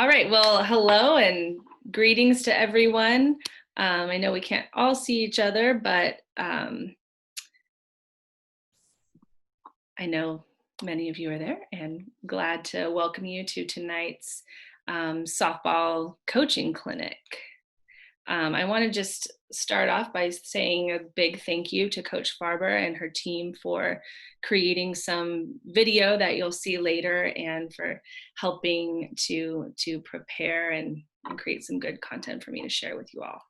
All right, well, hello and greetings to everyone. I know we can't all see each other, but I know many of you are there and glad to welcome you to tonight's softball coaching clinic. I want to just start off by saying a big thank you to Coach Farber and her team for creating some video that you'll see later and for helping to prepare and create some good content for me to share with you all.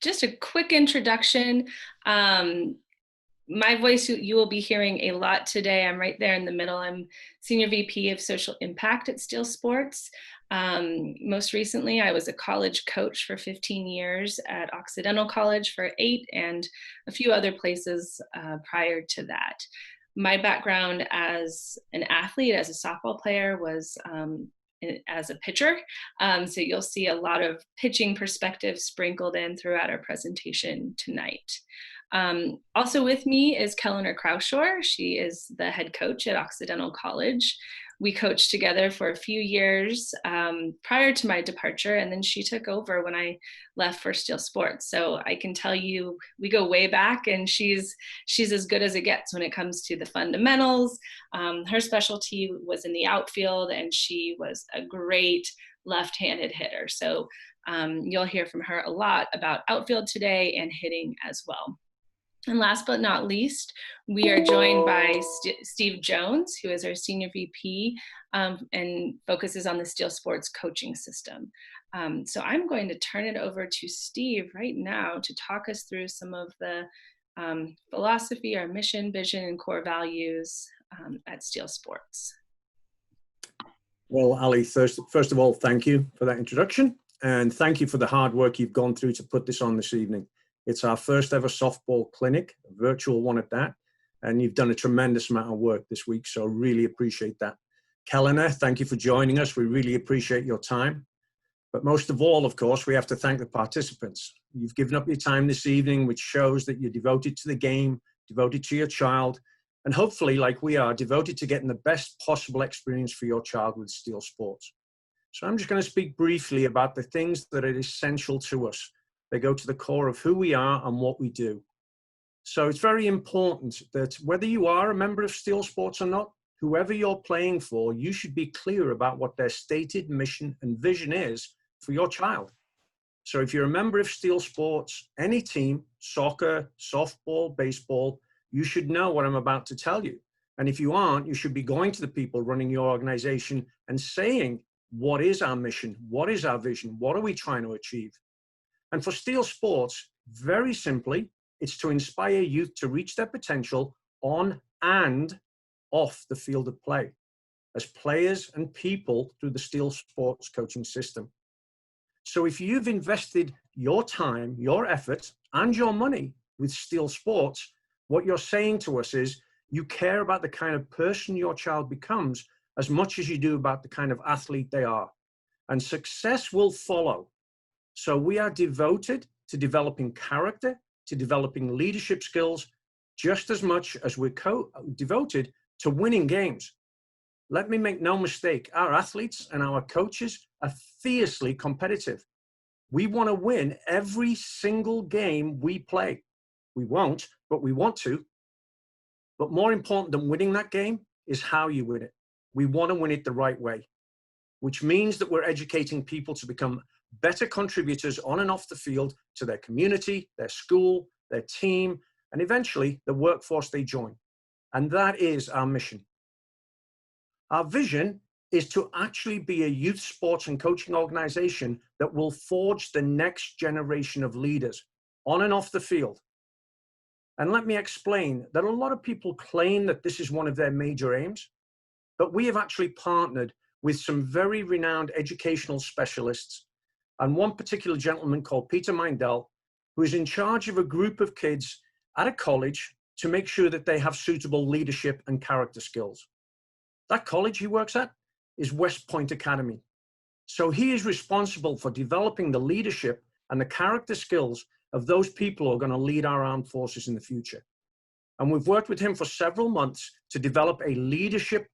Just a quick introduction. My voice, you will be hearing a lot today. I'm right there in the middle. I'm Senior VP of Social Impact at Steel Sports. Most recently, I was a college coach for 15 years at Occidental College for 8 and a few other places prior to that. My background as an athlete, as a softball player, was as a pitcher. So you'll see a lot of pitching perspectives sprinkled in throughout our presentation tonight. Also with me is Kelliner Croushore. She is the head coach at Occidental College. We coached together for a few years prior to my departure, and then she took over when I left for Steel Sports. So I can tell you, we go way back, and she's as good as it gets when it comes to the fundamentals. Her specialty was in the outfield, and she was a great left-handed hitter. So you'll hear from her a lot about outfield today and hitting as well. And last but not least, we are joined by Steve Jones, who is our Senior VP and focuses on the Steel Sports coaching system. So I'm going to turn it over to Steve right now to talk us through some of the philosophy, our mission, vision, and core values at Steel Sports. Well, Ali, first of all, thank you for that introduction. And thank you for the hard work you've gone through to put this on this evening. It's our first ever softball clinic, a virtual one at that. And you've done a tremendous amount of work this week, so really appreciate that. Kelliner, thank you for joining us. We really appreciate your time. But most of all, of course, we have to thank the participants. You've given up your time this evening, which shows that you're devoted to the game, devoted to your child, and hopefully, like we are, devoted to getting the best possible experience for your child with Steel Sports. So I'm just going to speak briefly about the things that are essential to us. They go to the core of who we are and what we do. So it's very important that whether you are a member of Steel Sports or not, whoever you're playing for, you should be clear about what their stated mission and vision is for your child. So if you're a member of Steel Sports, any team, soccer, softball, baseball, you should know what I'm about to tell you. And if you aren't, you should be going to the people running your organization and saying, what is our mission? What is our vision? What are we trying to achieve? And for Steel Sports, very simply, it's to inspire youth to reach their potential on and off the field of play as players and people through the Steel Sports coaching system. So if you've invested your time, your effort, and your money with Steel Sports, what you're saying to us is you care about the kind of person your child becomes as much as you do about the kind of athlete they are. And success will follow. So we are devoted to developing character, to developing leadership skills, just as much as we're devoted to winning games. Let me make no mistake, our athletes and our coaches are fiercely competitive. We want to win every single game we play. We won't, but we want to. But more important than winning that game is how you win it. We want to win it the right way, which means that we're educating people to become better contributors on and off the field to their community, their school, their team, and eventually the workforce they join. And that is our mission. Our vision is to actually be a youth sports and coaching organization that will forge the next generation of leaders on and off the field. And let me explain that a lot of people claim that this is one of their major aims, but we have actually partnered with some very renowned educational specialists and one particular gentleman called Peter Mindell, who is in charge of a group of kids at a college to make sure that they have suitable leadership and character skills. That college he works at is West Point Academy. So he is responsible for developing the leadership and the character skills of those people who are going to lead our armed forces in the future. And we've worked with him for several months to develop a leadership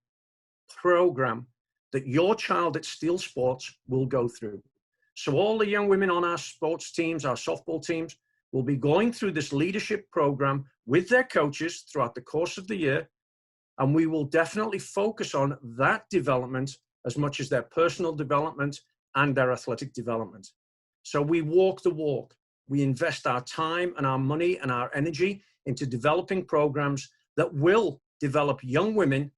program that your child at Steel Sports will go through. So all the young women on our sports teams, our softball teams, will be going through this leadership program with their coaches throughout the course of the year. And we will definitely focus on that development as much as their personal development and their athletic development. So we walk the walk. We invest our time and our money and our energy into developing programs that will develop young women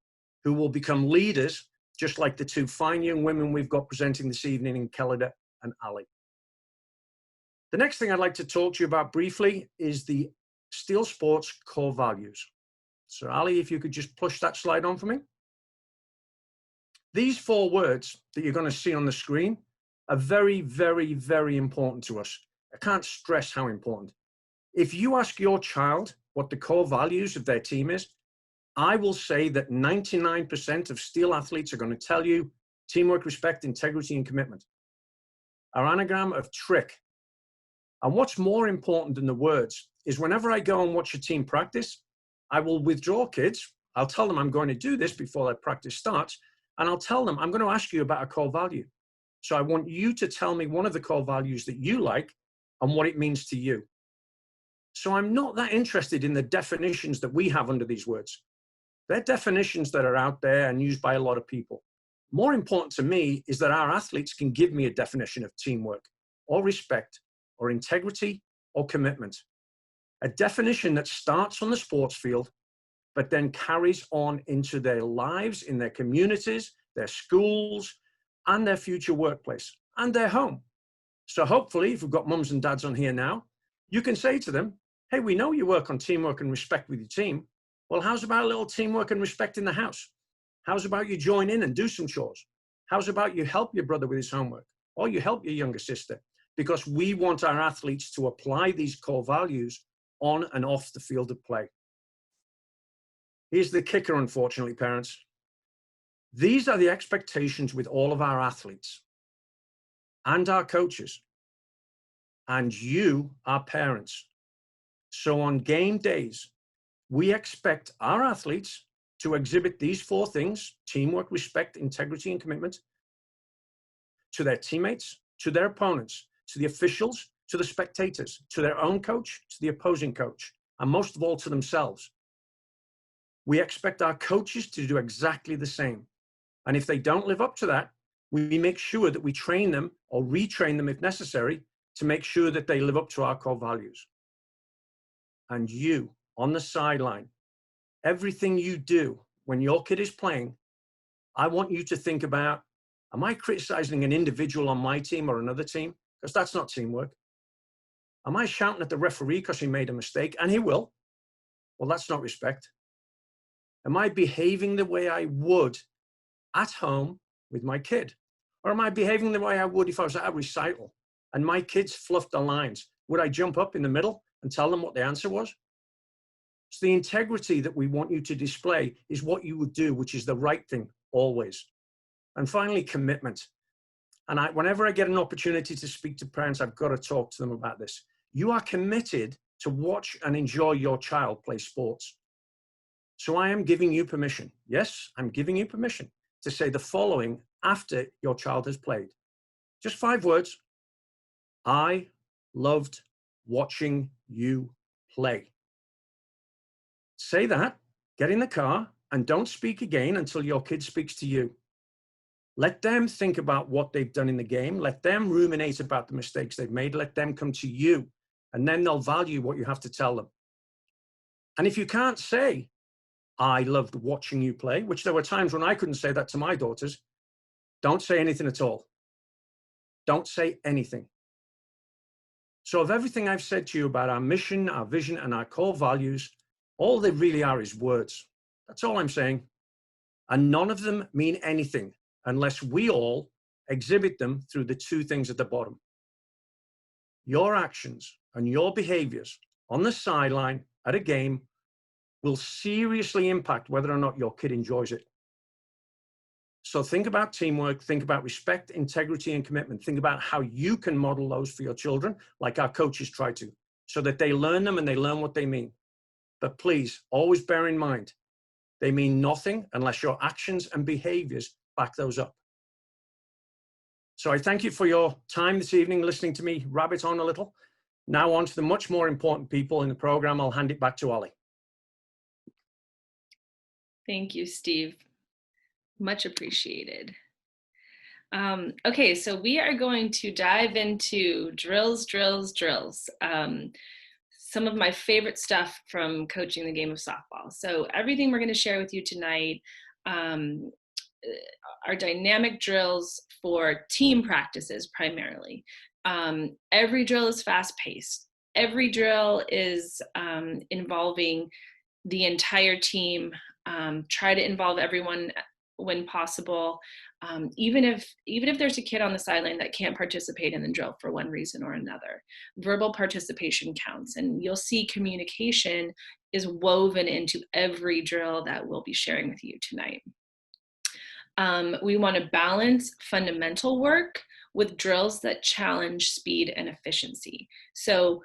who will become leaders, just like the two fine young women we've got presenting this evening in Kelliner and Ali. The next thing I'd like to talk to you about briefly is the Steel Sports core values. So Ali, if you could just push that slide on for me. These 4 words that you're going to see on the screen are very, very, very important to us. I can't stress how important. If you ask your child what the core values of their team is, I will say that 99% of Steel athletes are going to tell you teamwork, respect, integrity, and commitment. Our anagram of trick. And what's more important than the words is whenever I go and watch a team practice, I will withdraw kids. I'll tell them I'm going to do this before their practice starts. And I'll tell them, I'm going to ask you about a core value. So I want you to tell me one of the core values that you like and what it means to you. So I'm not that interested in the definitions that we have under these words. They're definitions that are out there and used by a lot of people. More important to me is that our athletes can give me a definition of teamwork or respect or integrity or commitment. A definition that starts on the sports field, but then carries on into their lives, in their communities, their schools, and their future workplace, and their home. So hopefully, if we've got mums and dads on here now, you can say to them, hey, we know you work on teamwork and respect with your team. Well, how's about a little teamwork and respect in the house? How's about you join in and do some chores? How's about you help your brother with his homework? Or you help your younger sister? Because we want our athletes to apply these core values on and off the field of play. Here's the kicker, unfortunately, parents. These are the expectations with all of our athletes and our coaches and you, our parents. So on game days, we expect our athletes to exhibit these 4 things: teamwork, respect, integrity, and commitment to their teammates, to their opponents, to the officials, to the spectators, to their own coach, to the opposing coach, and most of all to themselves. We expect our coaches to do exactly the same. And if they don't live up to that, we make sure that we train them or retrain them if necessary to make sure that they live up to our core values. And you, on the sideline, everything you do when your kid is playing, I want you to think about, am I criticizing an individual on my team or another team? Because that's not teamwork. Am I shouting at the referee because he made a mistake? And he will. Well, that's not respect. Am I behaving the way I would at home with my kid? Or am I behaving the way I would if I was at a recital and my kids fluffed the lines? Would I jump up in the middle and tell them what the answer was? So the integrity that we want you to display is what you would do, which is the right thing always. And finally, commitment. And whenever I get an opportunity to speak to parents, I've got to talk to them about this. You are committed to watch and enjoy your child play sports. So I am giving you permission. Yes, I'm giving you permission to say the following after your child has played. Just 5 words. I loved watching you play. Say that, get in the car, and don't speak again until your kid speaks to you. Let them think about what they've done in the game. Let them ruminate about the mistakes they've made. Let them come to you, and then they'll value what you have to tell them. And if you can't say, I loved watching you play, which there were times when I couldn't say that to my daughters, don't say anything at all. Don't say anything. So of everything I've said to you about our mission, our vision, and our core values, all they really are is words. That's all I'm saying. And none of them mean anything unless we all exhibit them through the 2 things at the bottom. Your actions and your behaviors on the sideline at a game will seriously impact whether or not your kid enjoys it. So think about teamwork, think about respect, integrity, and commitment. Think about how you can model those for your children, like our coaches try to, so that they learn them and they learn what they mean. But please, always bear in mind, They mean nothing unless your actions and behaviors back those up. So I thank you for your time this evening, listening to me rabbit on a little. Now on to the much more important people in the program. I'll hand it back to Ali. Thank you, Steve. Much appreciated. Okay, so we are going to dive into drills. Some of my favorite stuff from coaching the game of softball. So everything we're going to share with you tonight are dynamic drills for team practices primarily. Every drill is fast-paced. Every drill is involving the entire team. Try to involve everyone when possible. Even if there's a kid on the sideline that can't participate in the drill for one reason or another, verbal participation counts, and you'll see communication is woven into every drill that we'll be sharing with you tonight. We want to balance fundamental work with drills that challenge speed and efficiency. So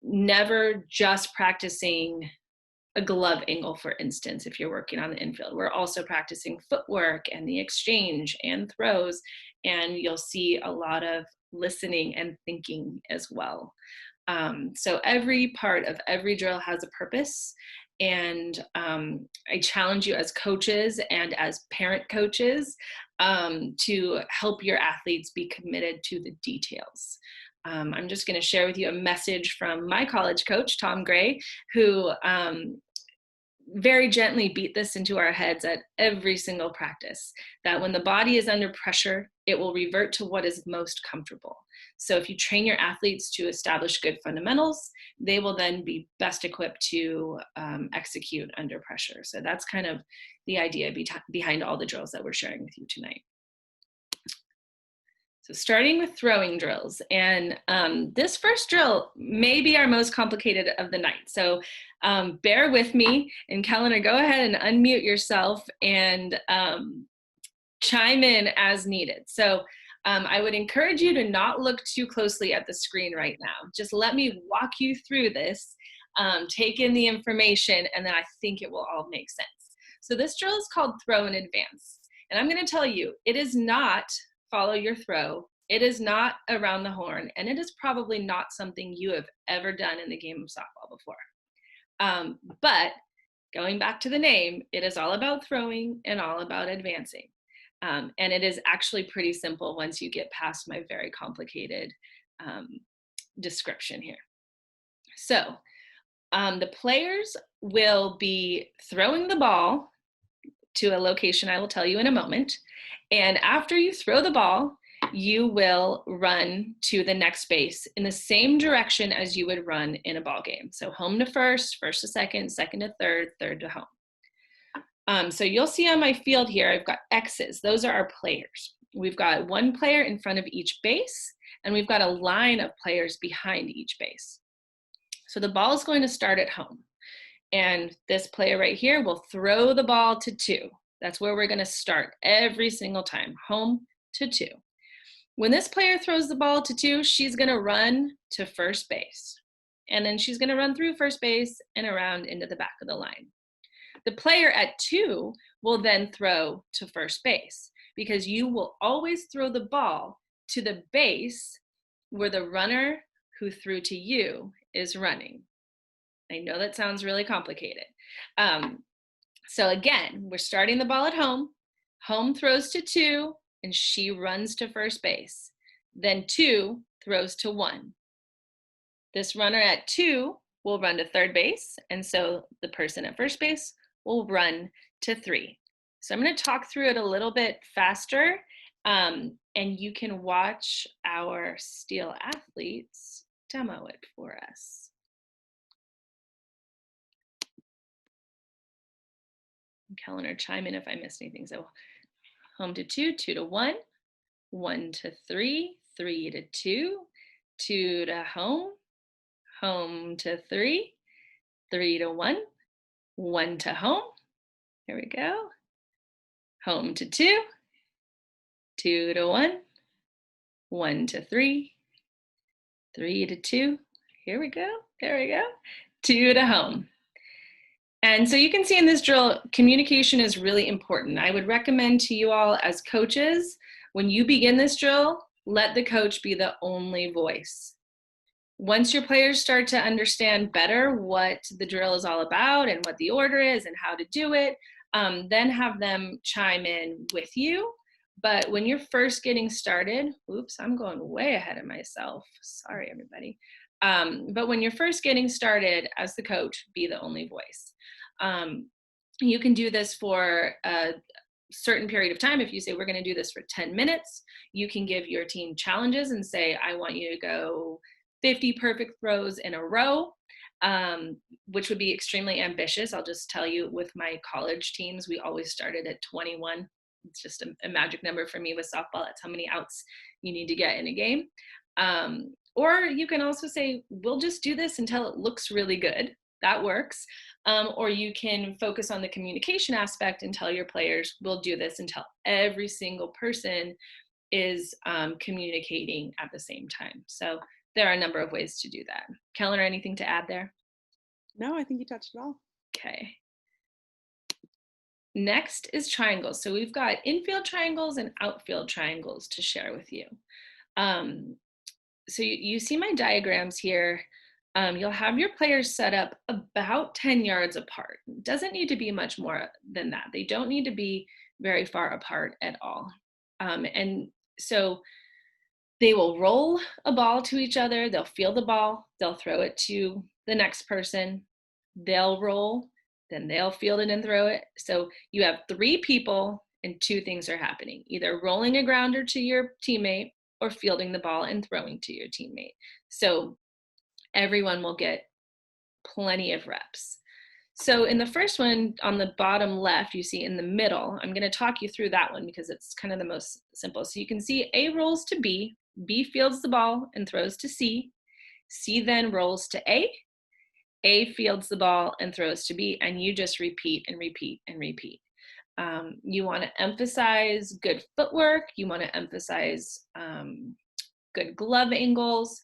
never just practicing a glove angle, for instance, if you're working on the infield. We're also practicing footwork and the exchange and throws, and you'll see a lot of listening and thinking as well. So every part of every drill has a purpose, and I challenge you as coaches and as parent coaches to help your athletes be committed to the details. I'm just going to share with you a message from my college coach, Tom Gray, who very gently beat this into our heads at every single practice, that when the body is under pressure, it will revert to what is most comfortable. So if you train your athletes to establish good fundamentals, they will then be best equipped to execute under pressure. So that's kind of the idea behind all the drills that we're sharing with you tonight. So starting with throwing drills, and this first drill may be our most complicated of the night. So bear with me, and Kelliner, go ahead and unmute yourself and chime in as needed. So I would encourage you to not look too closely at the screen right now. Just let me walk you through this, take in the information, and then I think it will all make sense. So this drill is called throw in advance. And I'm going to tell you, it is not follow your throw. It is not around the horn, and it is probably not something you have ever done in the game of softball before. But going back to the name, it is all about throwing and all about advancing. And it is actually pretty simple once you get past my very complicated description here. So the players will be throwing the ball to a location I will tell you in a moment. And after you throw the ball, you will run to the next base in the same direction as you would run in a ball game. So home to first, first to second, second to third, third to home. So you'll see on my field here, I've got X's. Those are our players. We've got one player in front of each base, and we've got a line of players behind each base. So the ball is going to start at home. And this player right here will throw the ball to 2. That's where we're going to start every single time, home to 2. When this player throws the ball to 2, she's going to run to first base. And then she's going to run through first base and around into the back of the line. The player at 2 will then throw to first base, because you will always throw the ball to the base where the runner who threw to you is running. I know that sounds really complicated. So again, we're starting the ball at home. Home throws to 2, and she runs to first base. Then 2 throws to 1. This runner at 2 will run to third base, and so the person at first base will run to 3. So I'm going to talk through it a little bit faster, and you can watch our Steel athletes demo it for us. Kelliner, chime in if I missed anything. So home to 2, 2 to 1, 1 to 3, 3 to 2, 2 to home, home to 3, 3 to 1, 1 to home. Here we go. Home to 2, 2 to 1, 1 to 3, 3 to 2. Here we go. There we go. 2 to home. And so you can see in this drill, communication is really important. I would recommend to you all as coaches, when you begin this drill, let the coach be the only voice. Once your players start to understand better what the drill is all about and what the order is and how to do it, then have them chime in with you. But when you're first getting started, oops, I'm going way ahead of myself. Sorry, everybody. But when you're first getting started as the coach, be the only voice. You can do this for a certain period of time. If you say, we're going to do this for 10 minutes, you can give your team challenges and say, I want you to go 50 perfect throws in a row, which would be extremely ambitious. I'll just tell you, with my college teams, we always started at 21. It's just a magic number for me with softball. That's how many outs you need to get in a game. Or you can also say, we'll just do this until it looks really good. That works. Or you can focus on the communication aspect and tell your players, we'll do this until every single person is communicating at the same time. So there are a number of ways to do that. Kelliner, anything to add there? No, I think you touched it all. Okay. Next is triangles. So we've got infield triangles and outfield triangles to share with you. So you see my diagrams here. You'll have your players set up about 10 yards apart. It doesn't need to be much more than that. They don't need to be very far apart at all. And so they will roll a ball to each other. They'll field the ball. They'll throw it to the next person. They'll roll, then they'll field it and throw it. So you have 3 people and 2 things are happening, either rolling a grounder to your teammate or fielding the ball and throwing to your teammate. So everyone will get plenty of reps. So in the first one on the bottom left, you see in the middle, I'm going to talk you through that one because it's kind of the most simple. So you can see A rolls to B, B fields the ball and throws to C, C then rolls to A fields the ball and throws to B, and you just repeat and repeat and repeat. You want to emphasize good footwork. You want to emphasize good glove angles,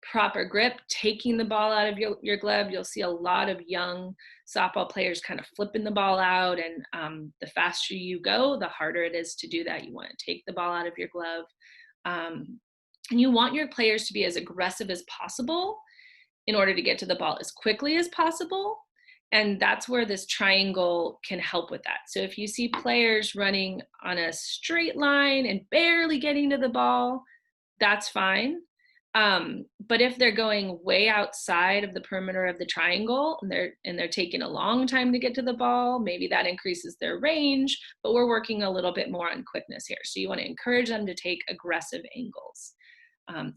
proper grip, taking the ball out of your glove. You'll see a lot of young softball players kind of flipping the ball out, and the faster you go, the harder it is to do that. You want to take the ball out of your glove. And you want your players to be as aggressive as possible in order to get to the ball as quickly as possible. And that's where this triangle can help with that. So if you see players running on a straight line and barely getting to the ball, that's fine. But if they're going way outside of the perimeter of the triangle and they're taking a long time to get to the ball, maybe that increases their range, but we're working a little bit more on quickness here. So you want to encourage them to take aggressive angles.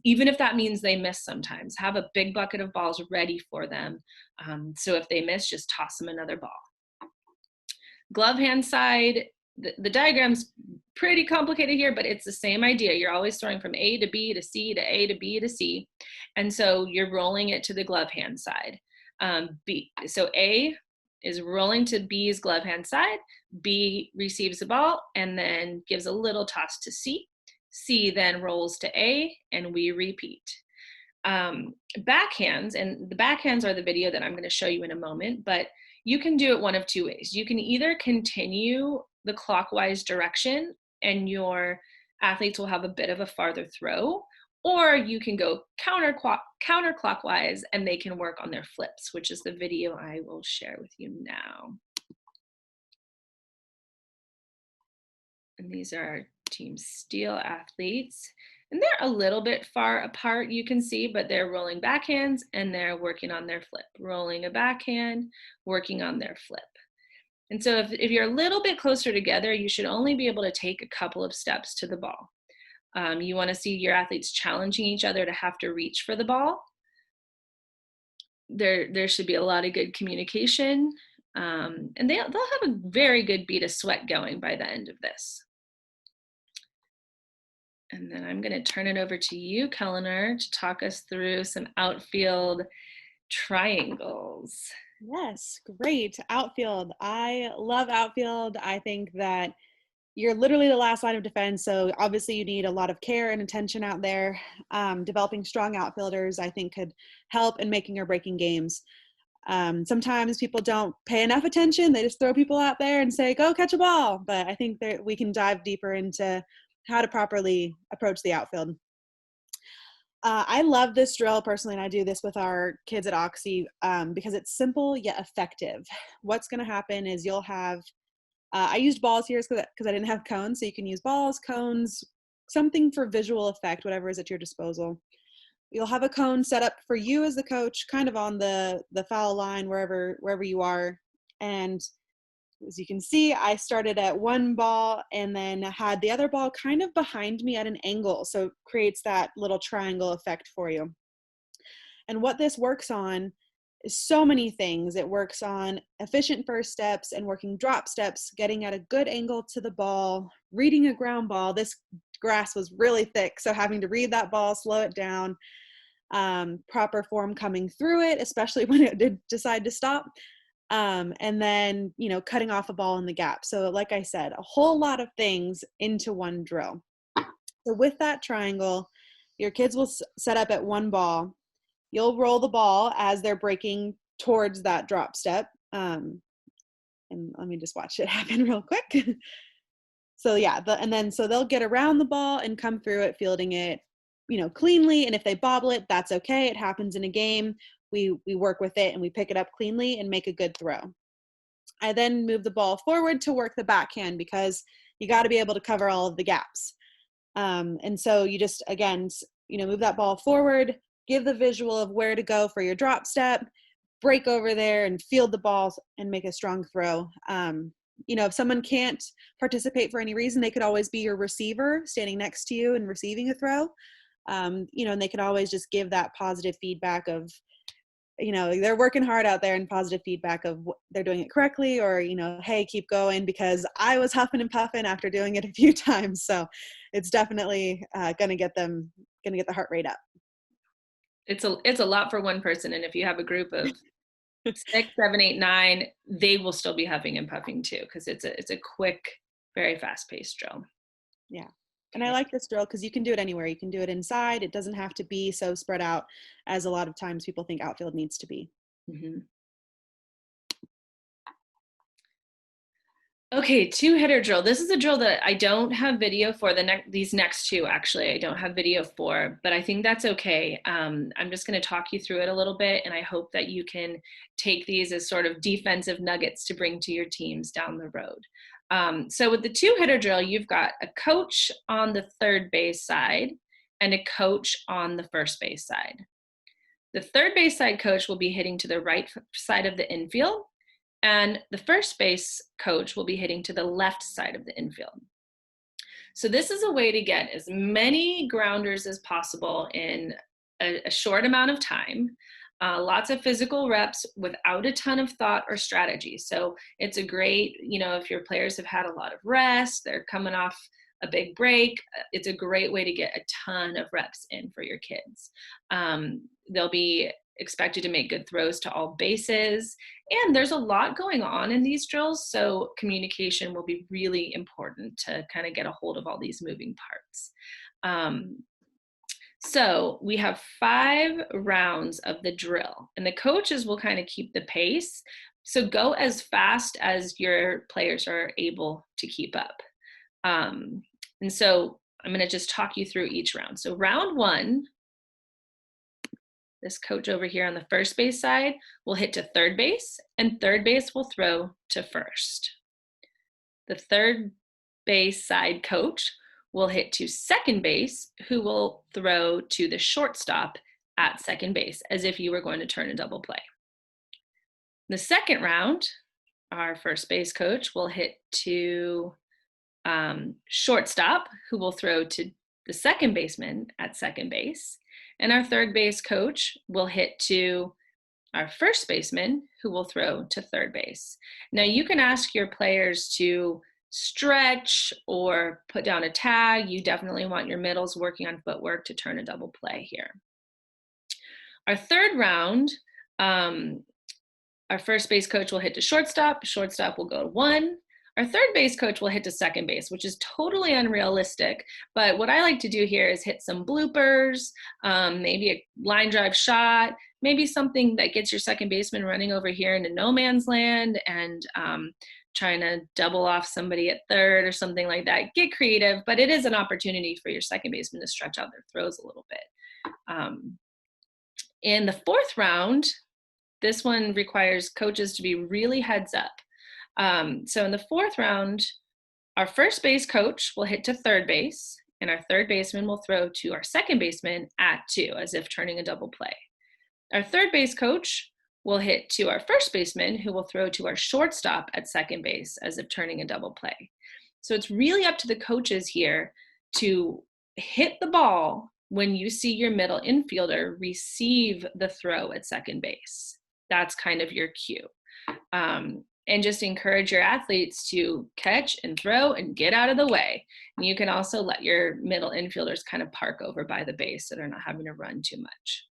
Even if that means they miss sometimes, have a big bucket of balls ready for them. So if they miss, just toss them another ball. Glove hand side, the diagram's pretty complicated here, but it's the same idea. You're always throwing from A to B to C to A to B to C. And so you're rolling it to the glove hand side. So A is rolling to B's glove hand side. B receives the ball and then gives a little toss to C. C then rolls to A, and we repeat. Backhands, and the backhands are the video that I'm going to show you in a moment, but you can do it one of 2 ways. You can either continue the clockwise direction and your athletes will have a bit of a farther throw, or you can go counterclockwise and they can work on their flips, which is the video I will share with you now. And these are our Team Steel athletes. And they're a little bit far apart, you can see, but they're rolling backhands and they're working on their flip. Rolling a backhand, working on their flip. And so if you're a little bit closer together, you should only be able to take a couple of steps to the ball. You want to see your athletes challenging each other to have to reach for the ball. There should be a lot of good communication. And they'll have a very good bead of sweat going by the end of this. And then I'm going to turn it over to you, Kelliner, to talk us through some outfield triangles. Yes, great. Outfield. I love outfield. I think that you're literally the last line of defense. So obviously you need a lot of care and attention out there. Developing strong outfielders, I think, could help in making or breaking games. Sometimes people don't pay enough attention. They just throw people out there and say, go catch a ball. But I think that we can dive deeper into how to properly approach the outfield. I love this drill personally, and I do this with our kids at Oxy because it's simple yet effective. What's going to happen is you'll have, I used balls here because I didn't have cones, so you can use balls, cones, something for visual effect, whatever is at your disposal. You'll have a cone set up for you as the coach, kind of on the foul line, wherever you are. And as you can see, I started at one ball and then had the other ball kind of behind me at an angle. So it creates that little triangle effect for you. And what this works on is so many things. It works on efficient first steps and working drop steps, getting at a good angle to the ball, reading a ground ball. This grass was really thick, so having to read that ball, slow it down, proper form coming through it, especially when it did decide to stop. And then, cutting off a ball in the gap. So like I said, a whole lot of things into one drill. So with that triangle, your kids will set up at one ball. You'll roll the ball as they're breaking towards that drop step. And let me just watch it happen real quick. So yeah, so they'll get around the ball and come through it, fielding it, cleanly. And if they bobble it, that's okay. It happens in a game. We work with it and we pick it up cleanly and make a good throw. I then move the ball forward to work the backhand because you got to be able to cover all of the gaps. And so you just, again, move that ball forward, give the visual of where to go for your drop step, break over there and field the ball and make a strong throw. If someone can't participate for any reason, they could always be your receiver standing next to you and receiving a throw. And they can always just give that positive feedback of, they're working hard out there and positive feedback of they're doing it correctly, or, hey, keep going, because I was huffing and puffing after doing it a few times. So it's definitely going to get the heart rate up. It's a lot for one person. And if you have a group of 6, 7, 8, 9, they will still be huffing and puffing too, because it's a quick, very fast-paced drill. Yeah. And I like this drill because you can do it anywhere. You can do it inside. It doesn't have to be so spread out as a lot of times people think outfield needs to be. Mm-hmm. Okay, 2-hitter drill. This is a drill that I don't have video for. These next two, actually, I don't have video for, but I think that's okay. I'm just going to talk you through it a little bit, and I hope that you can take these as sort of defensive nuggets to bring to your teams down the road. So with the 2-hitter drill, you've got a coach on the third base side and a coach on the first base side. The third base side coach will be hitting to the right side of the infield, and the first base coach will be hitting to the left side of the infield. So this is a way to get as many grounders as possible in a short amount of time. Lots of physical reps without a ton of thought or strategy. So it's a great, if your players have had a lot of rest, they're coming off a big break, it's a great way to get a ton of reps in for your kids. They'll be expected to make good throws to all bases. And there's a lot going on in these drills, so communication will be really important to kind of get a hold of all these moving parts. So we have 5 rounds of the drill, and the coaches will kind of keep the pace. So go as fast as your players are able to keep up. And so I'm going to just talk you through each round. So round 1, this coach over here on the first base side will hit to third base, and third base will throw to first. The third base side coach will hit to second base, who will throw to the shortstop at second base, as if you were going to turn a double play. The second round, our first base coach will hit to shortstop, who will throw to the second baseman at second base. And our third base coach will hit to our first baseman, who will throw to third base. Now you can ask your players to stretch or put down a tag. You definitely want your middles working on footwork to turn a double play here. Our third round, our first base coach will hit to shortstop. Shortstop will go to 1. Our third base coach will hit to second base, which is totally unrealistic. But what I like to do here is hit some bloopers, maybe a line drive shot, maybe something that gets your second baseman running over here into no man's land and trying to double off somebody at third or something like that. Get creative, but it is an opportunity for your second baseman to stretch out their throws a little bit. In the fourth round, this one requires coaches to be really heads up. So in the fourth round, our first base coach will hit to third base, and our third baseman will throw to our second baseman at 2, as if turning a double play. Our third base coach will hit to our first baseman, who will throw to our shortstop at second base, as if turning a double play. So it's really up to the coaches here to hit the ball when you see your middle infielder receive the throw at second base. That's kind of your cue. And just encourage your athletes to catch and throw and get out of the way. And you can also let your middle infielders kind of park over by the base so they're not having to run too much.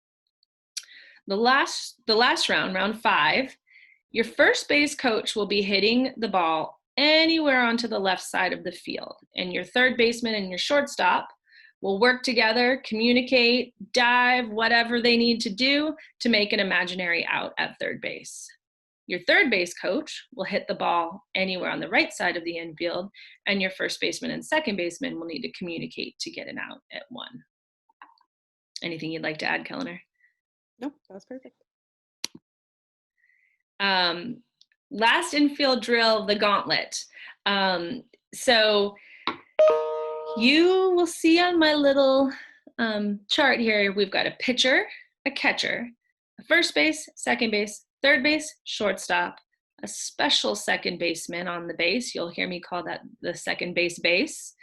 The last round, round 5, your first base coach will be hitting the ball anywhere onto the left side of the field. And your third baseman and your shortstop will work together, communicate, dive, whatever they need to do to make an imaginary out at third base. Your third base coach will hit the ball anywhere on the right side of the infield, and your first baseman and second baseman will need to communicate to get an out at 1. Anything you'd like to add, Kelliner? Nope, that was perfect. Last infield drill, the gauntlet. So you will see on my little chart here, we've got a pitcher, a catcher, a first base, second base, third base, shortstop, a special second baseman on the base. You'll hear me call that the second base.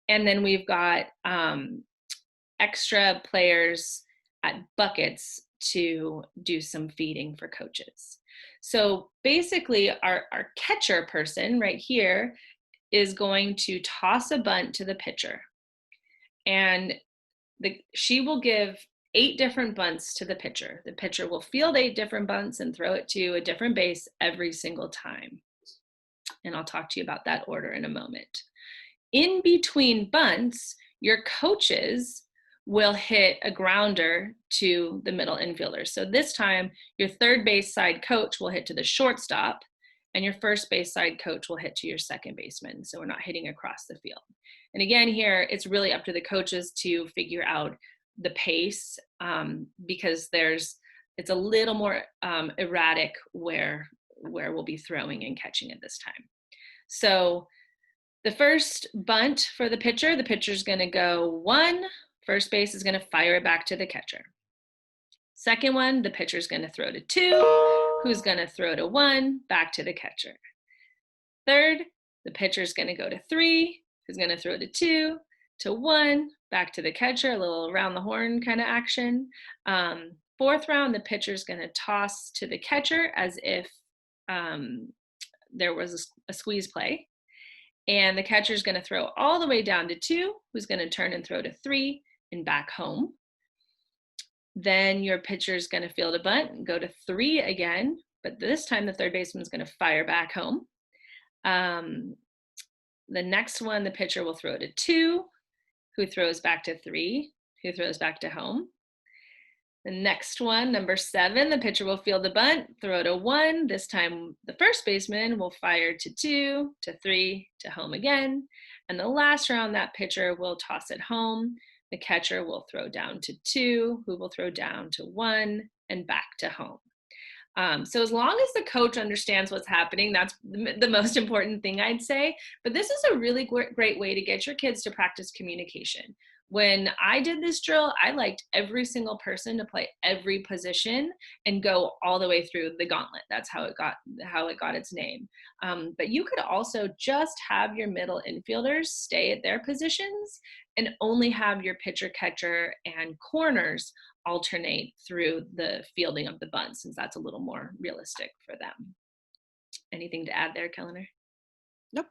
And then we've got extra players at buckets to do some feeding for coaches. So basically our catcher person right here is going to toss a bunt to the pitcher. And she will give 8 different bunts to the pitcher. The pitcher will field 8 different bunts and throw it to a different base every single time. And I'll talk to you about that order in a moment. In between bunts, your coaches will hit a grounder to the middle infielder. So this time, your third base side coach will hit to the shortstop, and your first base side coach will hit to your second baseman. So we're not hitting across the field. And again, here, it's really up to the coaches to figure out the pace because it's a little more erratic where we'll be throwing and catching at this time. So the first bunt for the pitcher's going to go 1. First base is going to fire it back to the catcher. Second one, the pitcher's going to throw to 2, who's going to throw to 1, back to the catcher. Third, the pitcher's going to go to 3, who's going to throw to 2, to 1, back to the catcher, a little around the horn kind of action. Fourth round, the pitcher's going to toss to the catcher as if there was a squeeze play. And the catcher's going to throw all the way down to 2, who's going to turn and throw to 3 and back home. Then your pitcher's going to field a bunt and go to 3 again, but this time the third baseman's going to fire back home. The next one, the pitcher will throw to 2, who throws back to 3, who throws back to home. The next one, number 7, the pitcher will field the bunt, throw to 1. This time the first baseman will fire to 2, to 3, to home again. And the last round, that pitcher will toss it home. The catcher will throw down to 2, who will throw down to 1 and back to home. So as long as the coach understands what's happening, that's the most important thing, I'd say. But this is a really great way to get your kids to practice communication. When I did this drill, I liked every single person to play every position and go all the way through the gauntlet. That's how it got its name. But you could also just have your middle infielders stay at their positions and only have your pitcher, catcher, and corners alternate through the fielding of the bunt, since that's a little more realistic for them. Anything to add there, Kelliner? Nope.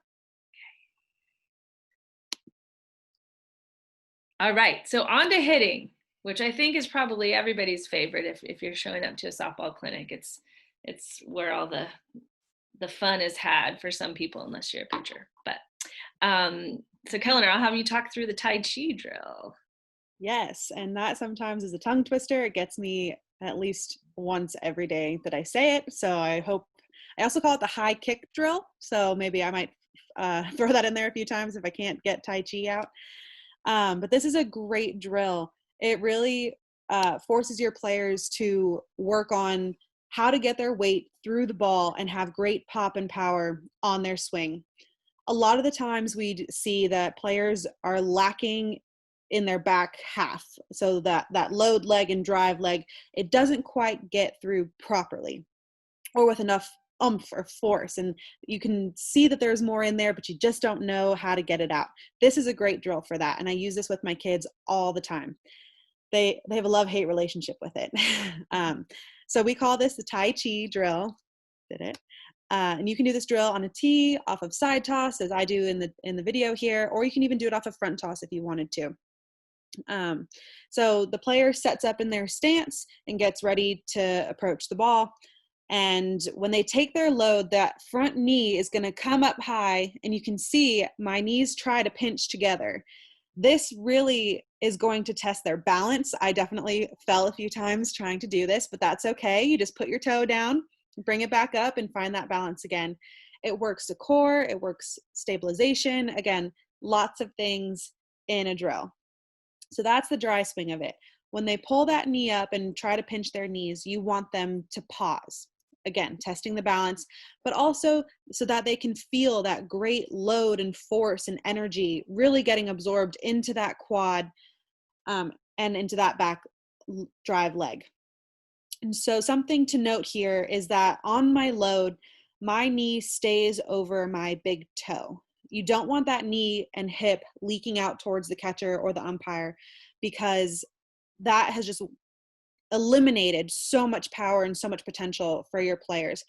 All right, so on to hitting, which I think is probably everybody's favorite. If you're showing up to a softball clinic, it's where all the fun is had for some people, unless you're a pitcher. But so Kelliner, I'll have you talk through the Tai Chi drill. Yes, and that sometimes is a tongue twister. It gets me at least once every day that I say it. So I also call it the high kick drill. So maybe I might throw that in there a few times if I can't get Tai Chi out. But this is a great drill. It really forces your players to work on how to get their weight through the ball and have great pop and power on their swing. A lot of the times we see that players are lacking in their back half. So that load leg and drive leg, it doesn't quite get through properly or with enough oomph or force. And you can see that there's more in there, but you just don't know how to get it out. This is a great drill for that. And I use this with my kids all the time. They have a love-hate relationship with it. So we call this the Tai Chi drill. Did it? And you can do this drill on a tee, off of side toss, as I do in the video here, or you can even do it off of front toss if you wanted to. So the player sets up in their stance and gets ready to approach the ball. And when they take their load, that front knee is going to come up high, and you can see my knees try to pinch together. This really is going to test their balance. I definitely fell a few times trying to do this, but that's okay. You just put your toe down, bring it back up, and find that balance again. It works the core, it works stabilization. Again, lots of things in a drill. So that's the dry swing of it. When they pull that knee up and try to pinch their knees, you want them to pause. Again, testing the balance, but also so that they can feel that great load and force and energy really getting absorbed into that quad and into that back drive leg. And so something to note here is that on my load, my knee stays over my big toe. You don't want that knee and hip leaking out towards the catcher or the umpire, because that has just eliminated so much power and so much potential for your players.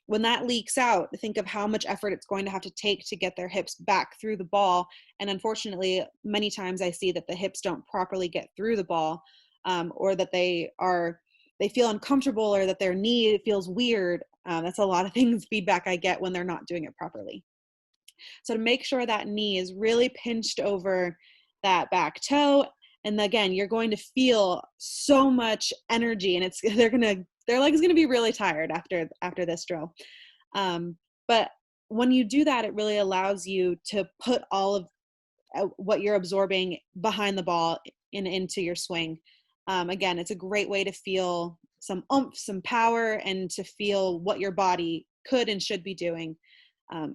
When that leaks out, think of how much effort it's going to have to take to get their hips back through the ball. And unfortunately, many times I see that the hips don't properly get through the ball, or that they feel uncomfortable, or that their knee feels weird. That's a lot of things, feedback I get when they're not doing it properly. So to make sure that knee is really pinched over that back toe. And again, you're going to feel so much energy, and their leg is going to be really tired after this drill. But when you do that, it really allows you to put all of what you're absorbing behind the ball into your swing. Again, it's a great way to feel some oomph, some power, and to feel what your body could and should be doing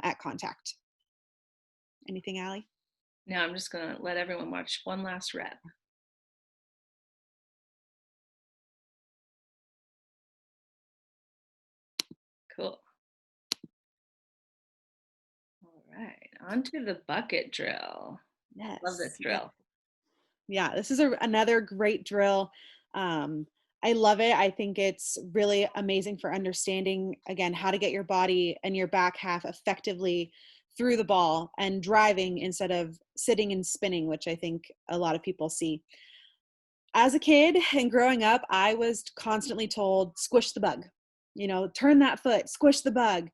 at contact. Anything, Allie? No, I'm just going to let everyone watch one last rep. Cool. All right, on to the bucket drill. Yes. Love this drill. Yeah, this is another great drill. I love it. I think it's really amazing for understanding, again, how to get your body and your back half effectively through the ball and driving instead of sitting and spinning, which I think a lot of people see. As a kid and growing up, I was constantly told, squish the bug, turn that foot, squish the bug.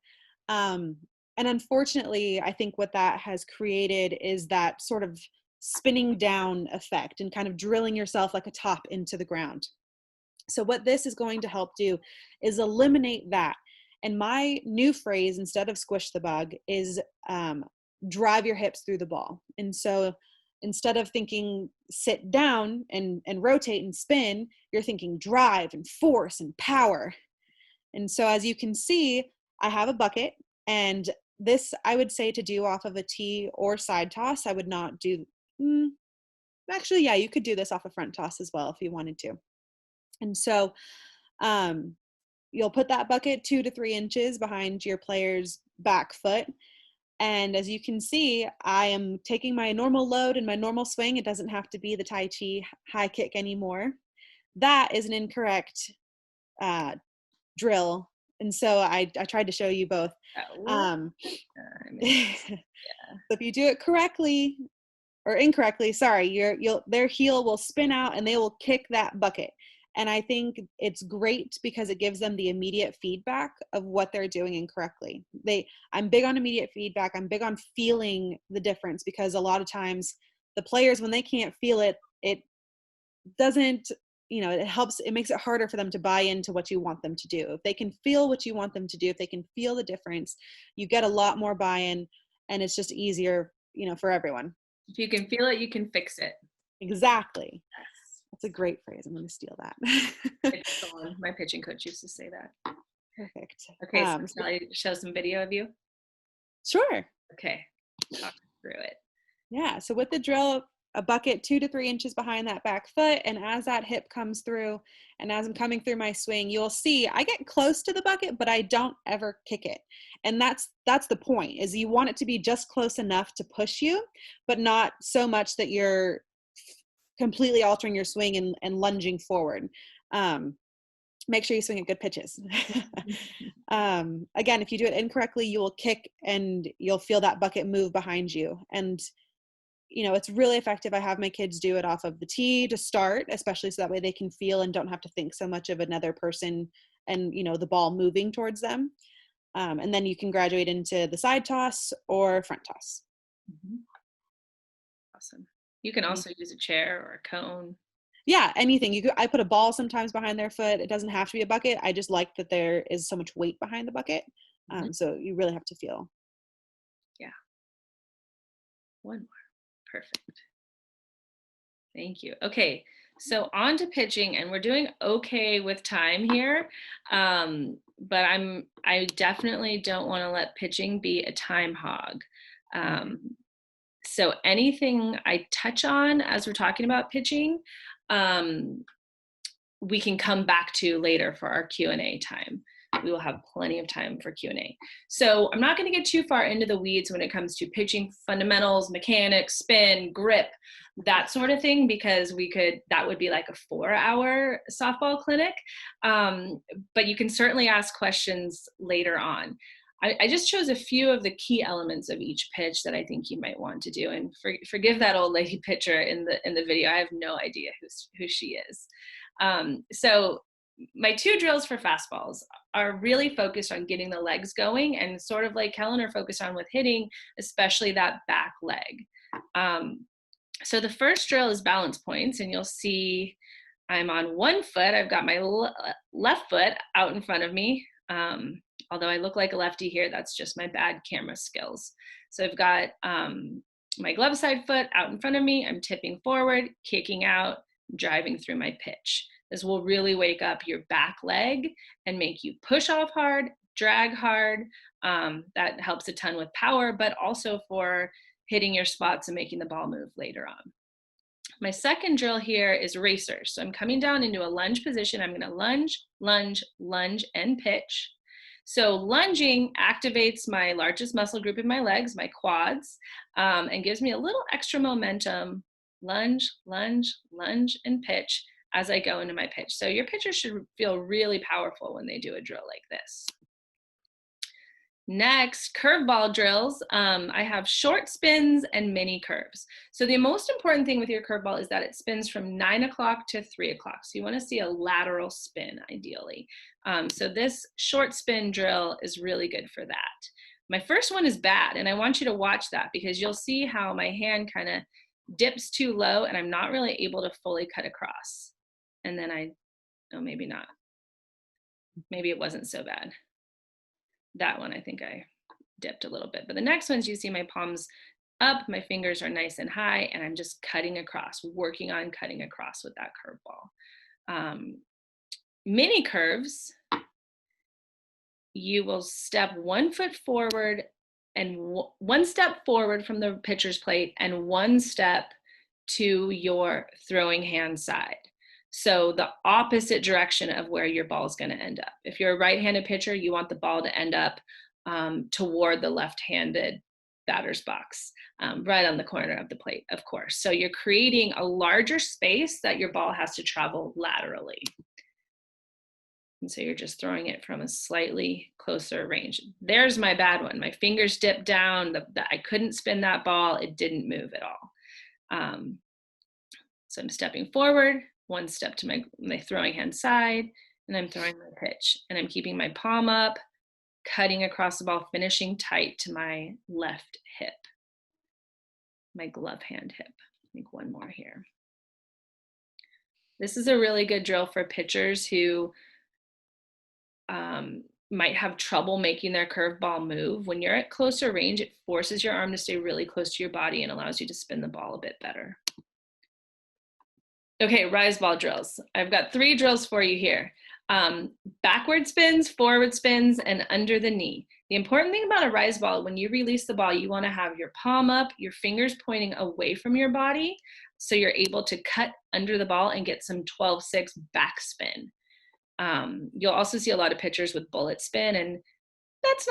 And unfortunately, I think what that has created is that sort of spinning down effect and kind of drilling yourself like a top into the ground. So what this is going to help do is eliminate that. And my new phrase, instead of squish the bug, is drive your hips through the ball. And so instead of thinking sit down and rotate and spin, you're thinking drive and force and power. And so as you can see, I have a bucket, and this I would say to do off of a tee or side toss. I would not do, actually, yeah, you could do this off a front toss as well if you wanted to. And so you'll put that bucket 2 to 3 inches behind your player's back foot. And as you can see, I am taking my normal load and my normal swing. It doesn't have to be the Tai Chi high kick anymore. That is an incorrect drill. And so I tried to show you both. So if you do it correctly or incorrectly, sorry, their heel will spin out and they will kick that bucket. And I think it's great because it gives them the immediate feedback of what they're doing incorrectly. I'm big on immediate feedback. I'm big on feeling the difference, because a lot of times the players, when they can't feel it, it doesn't it makes it harder for them to buy into what you want them to do. If they can feel what you want them to do, if they can feel the difference, you get a lot more buy-in, and it's just easier, for everyone. If you can feel it, you can fix it. Exactly. Yes. That's a great phrase. I'm going to steal that. My pitching coach used to say that. Perfect. Okay, so shall I show some video of you? Sure. Okay, talk through it. Yeah, so with the drill, a bucket 2 to 3 inches behind that back foot, and as that hip comes through, and as I'm coming through my swing, you'll see I get close to the bucket, but I don't ever kick it. And that's the point, is you want it to be just close enough to push you, but not so much that you're completely altering your swing and lunging forward. Make sure you swing at good pitches. Again, if you do it incorrectly, you will kick and you'll feel that bucket move behind you. And, it's really effective. I have my kids do it off of the tee to start, especially so that way they can feel and don't have to think so much of another person and, the ball moving towards them. And then you can graduate into the side toss or front toss. Mm-hmm. Awesome. You can also use a chair or a cone. Yeah, anything. I put a ball sometimes behind their foot. It doesn't have to be a bucket. I just like that there is so much weight behind the bucket. So you really have to feel. Yeah. One more. Perfect. Thank you. Okay, so on to pitching, and we're doing okay with time here, but I definitely don't want to let pitching be a time hog. So anything I touch on as we're talking about pitching, we can come back to later for our Q&A time. We will have plenty of time for Q&A. So I'm not going to get too far into the weeds when it comes to pitching fundamentals, mechanics, spin, grip, that sort of thing, because that would be like a 4-hour softball clinic. But you can certainly ask questions later on. I just chose a few of the key elements of each pitch that I think you might want to do. And forgive that old lady pitcher in the video. I have no idea who she is. So my 2 drills for fastballs are really focused on getting the legs going, and sort of like Kelliner focused on with hitting, especially that back leg. So the first drill is balance points, and you'll see I'm on one foot. I've got my left foot out in front of me. Although I look like a lefty here, that's just my bad camera skills. So I've got my glove side foot out in front of me. I'm tipping forward, kicking out, driving through my pitch. This will really wake up your back leg and make you push off hard, drag hard. That helps a ton with power, but also for hitting your spots and making the ball move later on. My second drill here is racers. So I'm coming down into a lunge position. I'm going to lunge, lunge, lunge, and pitch. So lunging activates my largest muscle group in my legs, my quads, and gives me a little extra momentum. Lunge, lunge, lunge, and pitch as I go into my pitch. So your pitchers should feel really powerful when they do a drill like this. Next, curveball drills. I have short spins and mini curves. So the most important thing with your curveball is that it spins from 9 o'clock to 3 o'clock. So you want to see a lateral spin ideally. So this short spin drill is really good for that. My first one is bad, and I want you to watch that because you'll see how my hand kind of dips too low and I'm not really able to fully cut across. And then oh, maybe not. Maybe it wasn't so bad. That one, I think I dipped a little bit. But the next ones, you see my palms up, my fingers are nice and high, and I'm just cutting across, working on cutting across with that curveball. Mini curves, you will step 1 foot forward and 1 step forward from the pitcher's plate and 1 step to your throwing hand side. So the opposite direction of where your ball is going to end up. If you're a right-handed pitcher, you want the ball to end up toward the left-handed batter's box, right on the corner of the plate, of course. So you're creating a larger space that your ball has to travel laterally. And so you're just throwing it from a slightly closer range. There's my bad one. My fingers dipped down. I couldn't spin that ball. It didn't move at all. So I'm stepping forward, 1 step to my throwing hand side, and I'm throwing my pitch. And I'm keeping my palm up, cutting across the ball, finishing tight to my left hip, my glove hand hip. I think one more here. This is a really good drill for pitchers who might have trouble making their curveball move. When you're at closer range, it forces your arm to stay really close to your body and allows you to spin the ball a bit better. Okay, rise ball drills. I've got 3 drills for you here. Backward spins, forward spins, and under the knee. The important thing about a rise ball, when you release the ball, you want to have your palm up, your fingers pointing away from your body, so you're able to cut under the ball and get some 12-6 backspin. You'll also see a lot of pitchers with bullet spin, and that's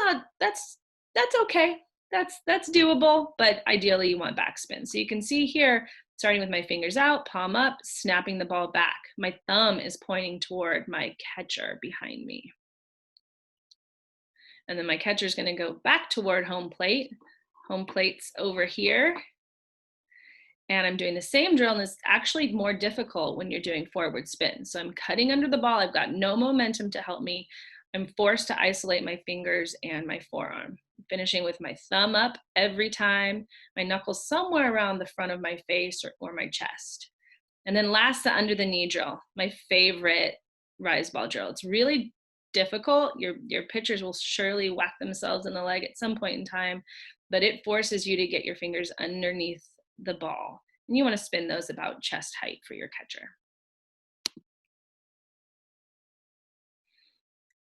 okay. That's doable, but ideally you want backspin. So you can see here, starting with my fingers out, palm up, snapping the ball back. My thumb is pointing toward my catcher behind me. And then my catcher is going to go back toward home plate. Home plate's over here. And I'm doing the same drill, and it's actually more difficult when you're doing forward spin. So I'm cutting under the ball. I've got no momentum to help me. I'm forced to isolate my fingers and my forearm. Finishing with my thumb up every time, my knuckles somewhere around the front of my face or my chest. And then last, the under the knee drill, my favorite rise ball drill. It's really difficult. Your pitchers will surely whack themselves in the leg at some point in time, but it forces you to get your fingers underneath the ball. And you want to spin those about chest height for your catcher.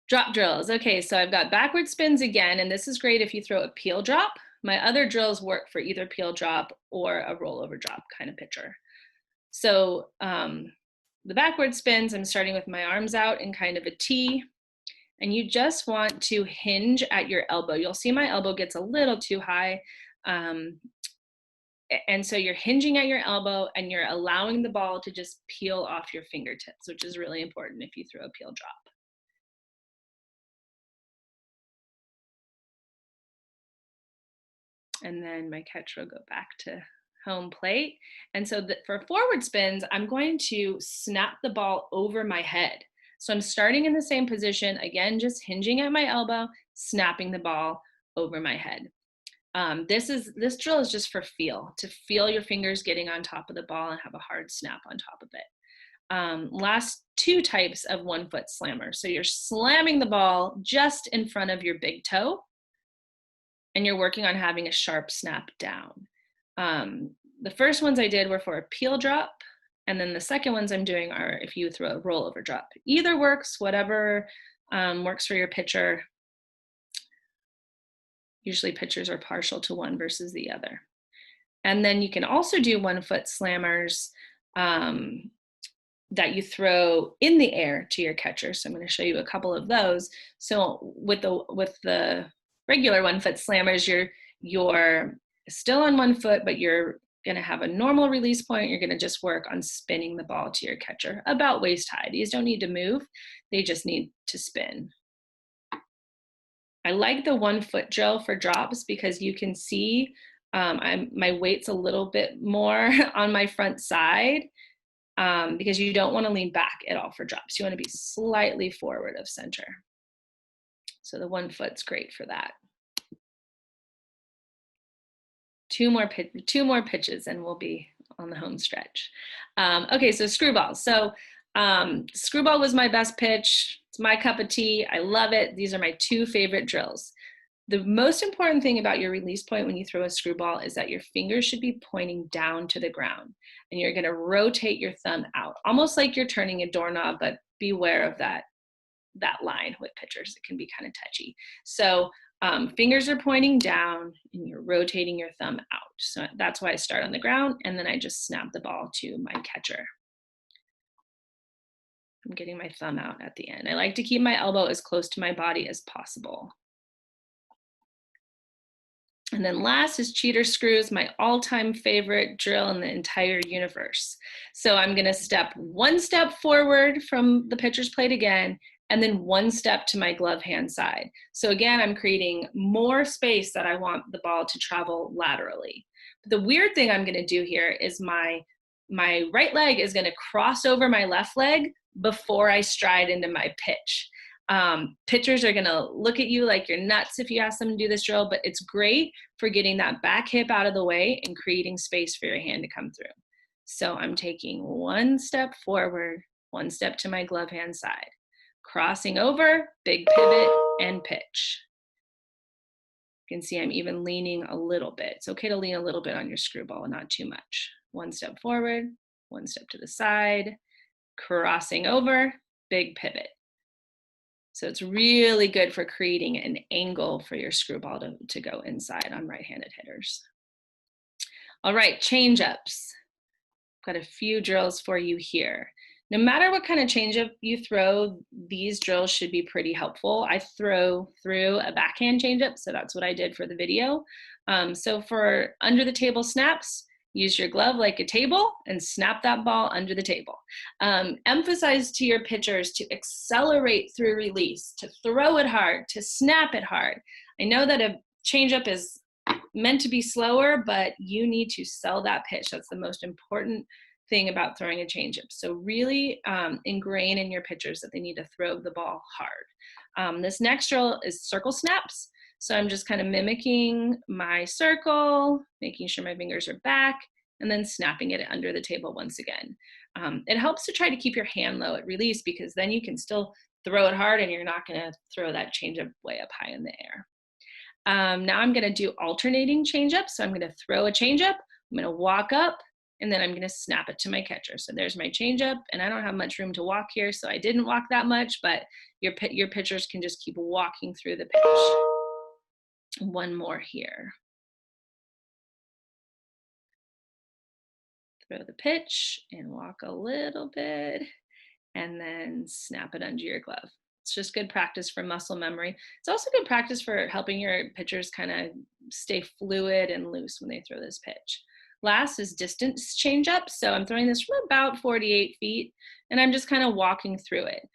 Drop drills. Okay, so I've got backward spins again, and this is great if you throw a peel drop. My other drills work for either peel drop or a rollover drop kind of pitcher. So the backward spins, I'm starting with my arms out in kind of a T, and you just want to hinge at your elbow. You'll see my elbow gets a little too high. And so you're hinging at your elbow and you're allowing the ball to just peel off your fingertips, which is really important if you throw a peel drop. And then my catcher will go back to home plate. And so for forward spins, I'm going to snap the ball over my head. So I'm starting in the same position, again, just hinging at my elbow, snapping the ball over my head. This drill is just for feel, to feel your fingers getting on top of the ball and have a hard snap on top of it. Last 2 types of 1-foot slammer. So you're slamming the ball just in front of your big toe, and you're working on having a sharp snap down. The first ones I did were for a peel drop, and then the second ones I'm doing are if you throw a rollover drop. Either works, whatever works for your pitcher. Usually pitchers are partial to one versus the other. And then you can also do 1-foot slammers that you throw in the air to your catcher. So I'm going to show you a couple of those. So with the regular 1-foot slammers, you're still on 1 foot, but you're going to have a normal release point. You're going to just work on spinning the ball to your catcher about waist high. These don't need to move. They just need to spin. I like the 1-foot drill for drops because you can see my weight's a little bit more on my front side because you don't want to lean back at all for drops. You want to be slightly forward of center. So the 1-foot's great for that. 2 more pitches and we'll be on the home stretch. Okay, so screwball. So screwball was my best pitch. It's my cup of tea. I love it. These are my 2 favorite drills. The most important thing about your release point when you throw a screwball is that your fingers should be pointing down to the ground, and you're going to rotate your thumb out, almost like you're turning a doorknob, but beware of that line with pitchers. It can be kind of touchy. So fingers are pointing down and you're rotating your thumb out. So that's why I start on the ground and then I just snap the ball to my catcher. I'm getting my thumb out at the end. I like to keep my elbow as close to my body as possible. And then last is cheater screws, my all-time favorite drill in the entire universe. So I'm gonna step 1 step forward from the pitcher's plate again, and then 1 step to my glove hand side. So again, I'm creating more space that I want the ball to travel laterally. But the weird thing I'm gonna do here is my right leg is gonna cross over my left leg before I stride into my pitch. Pitchers are gonna look at you like you're nuts if you ask them to do this drill, but it's great for getting that back hip out of the way and creating space for your hand to come through. So I'm taking one step forward, one step to my glove hand side, crossing over, big pivot, and pitch. You can see I'm even leaning a little bit. It's okay to lean a little bit on your screwball, not too much. One step forward, one step to the side, crossing over, big pivot. So it's really good for creating an angle for your screwball to go inside on right-handed hitters. All right, change-ups. Got a few drills for you here. No matter what kind of changeup you throw, these drills should be pretty helpful. I throw through a backhand changeup, so that's what I did for the video. So for under the table snaps, use your glove like a table and snap that ball under the table. Emphasize to your pitchers to accelerate through release, to throw it hard, to snap it hard. I know that a changeup is meant to be slower, but you need to sell that pitch. That's the most important thing about throwing a changeup. So really ingrain in your pitchers that they need to throw the ball hard. This next drill is circle snaps. So I'm just kind of mimicking my circle, making sure my fingers are back, and then snapping it under the table once again. It helps to try to keep your hand low at release, because then you can still throw it hard and you're not going to throw that changeup way up high in the air. Now I'm going to do alternating changeup. So I'm going to throw a changeup, I'm going to walk up, and then I'm going to snap it to my catcher. So there's my changeup, and I don't have much room to walk here, so I didn't walk that much, but your pitchers can just keep walking through the pitch. One more here. Throw the pitch and walk a little bit, and then snap it under your glove. It's just good practice for muscle memory. It's also good practice for helping your pitchers kind of stay fluid and loose when they throw this pitch. Last is distance changeup. So I'm throwing this from about 48 feet, and I'm just kind of walking through it.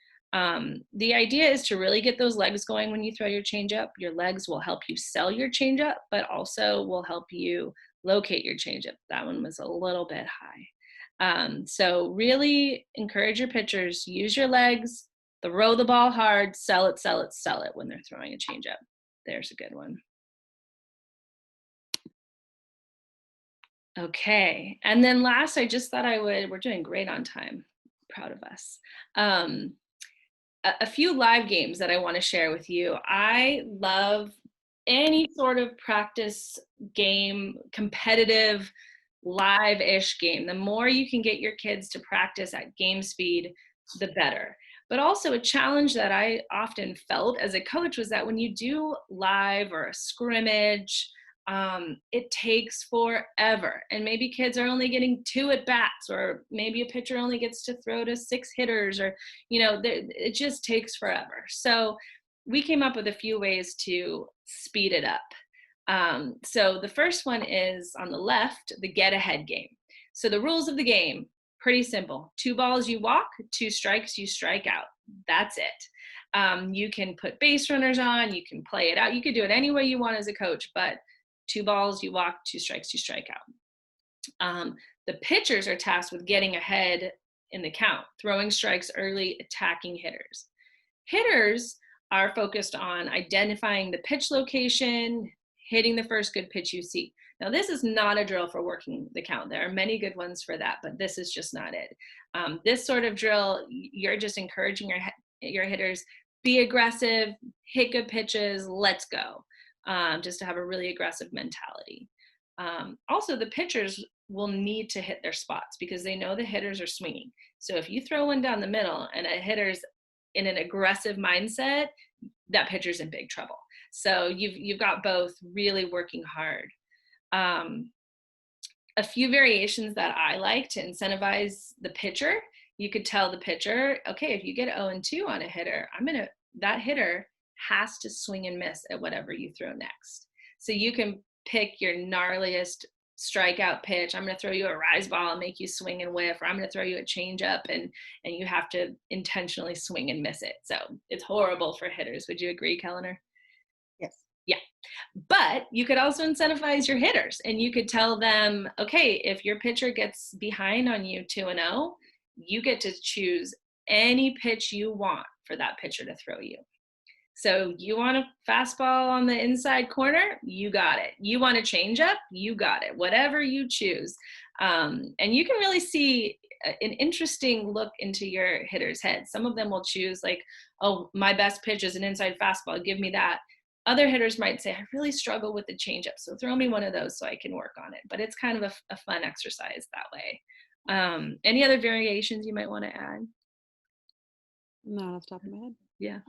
The idea is to really get those legs going when you throw your changeup. Your legs will help you sell your changeup, but also will help you locate your changeup. That one was a little bit high. So really encourage your pitchers, use your legs, throw the ball hard, sell it, sell it, sell it when they're throwing a changeup. There's a good one. Okay, and then last, I just thought we're doing great on time. Proud of us. A few live games that I want to share with you. I love any sort of practice game, competitive, live-ish game. The more you can get your kids to practice at game speed, the better. But also a challenge that I often felt as a coach was that when you do live or a scrimmage, it takes forever, and maybe kids are only getting 2 at bats, or maybe a pitcher only gets to throw to 6 hitters, or it just takes forever. So we came up with a few ways to speed it up. So the first one is on the left, the get ahead game. So the rules of the game, pretty simple. 2 balls you walk, 2 strikes you strike out. That's it. You can put base runners on, you can play it out, you could do it any way you want as a coach, but 2 balls you walk, 2 strikes you strike out. The pitchers are tasked with getting ahead in the count, throwing strikes early, attacking hitters. Hitters are focused on identifying the pitch location, hitting the first good pitch you see. Now, this is not a drill for working the count. There are many good ones for that, but this is just not it. This sort of drill, you're just encouraging your hitters, be aggressive, hit good pitches, let's go. Just to have a really aggressive mentality. Also, the pitchers will need to hit their spots because they know the hitters are swinging. So if you throw one down the middle and a hitter's in an aggressive mindset, that pitcher's in big trouble. So you've got both really working hard. A few variations that I like to incentivize the pitcher, you could tell the pitcher, okay, if you get 0-2 on a hitter, that hitter has to swing and miss at whatever you throw next. So you can pick your gnarliest strikeout pitch. I'm going to throw you a rise ball and make you swing and whiff, or I'm going to throw you a changeup and you have to intentionally swing and miss it. So it's horrible for hitters. Would you agree, Kelliner? Yes. Yeah. But you could also incentivize your hitters, and you could tell them, okay, if your pitcher gets behind on you 2-0, you get to choose any pitch you want for that pitcher to throw you. So you want a fastball on the inside corner? You got it. You want a changeup? You got it. Whatever you choose. And you can really see an interesting look into your hitter's head. Some of them will choose like, oh, my best pitch is an inside fastball. Give me that. Other hitters might say, I really struggle with the changeup, so throw me one of those so I can work on it. But it's kind of a fun exercise that way. Any other variations you might want to add? Not off the top of my head. Yeah,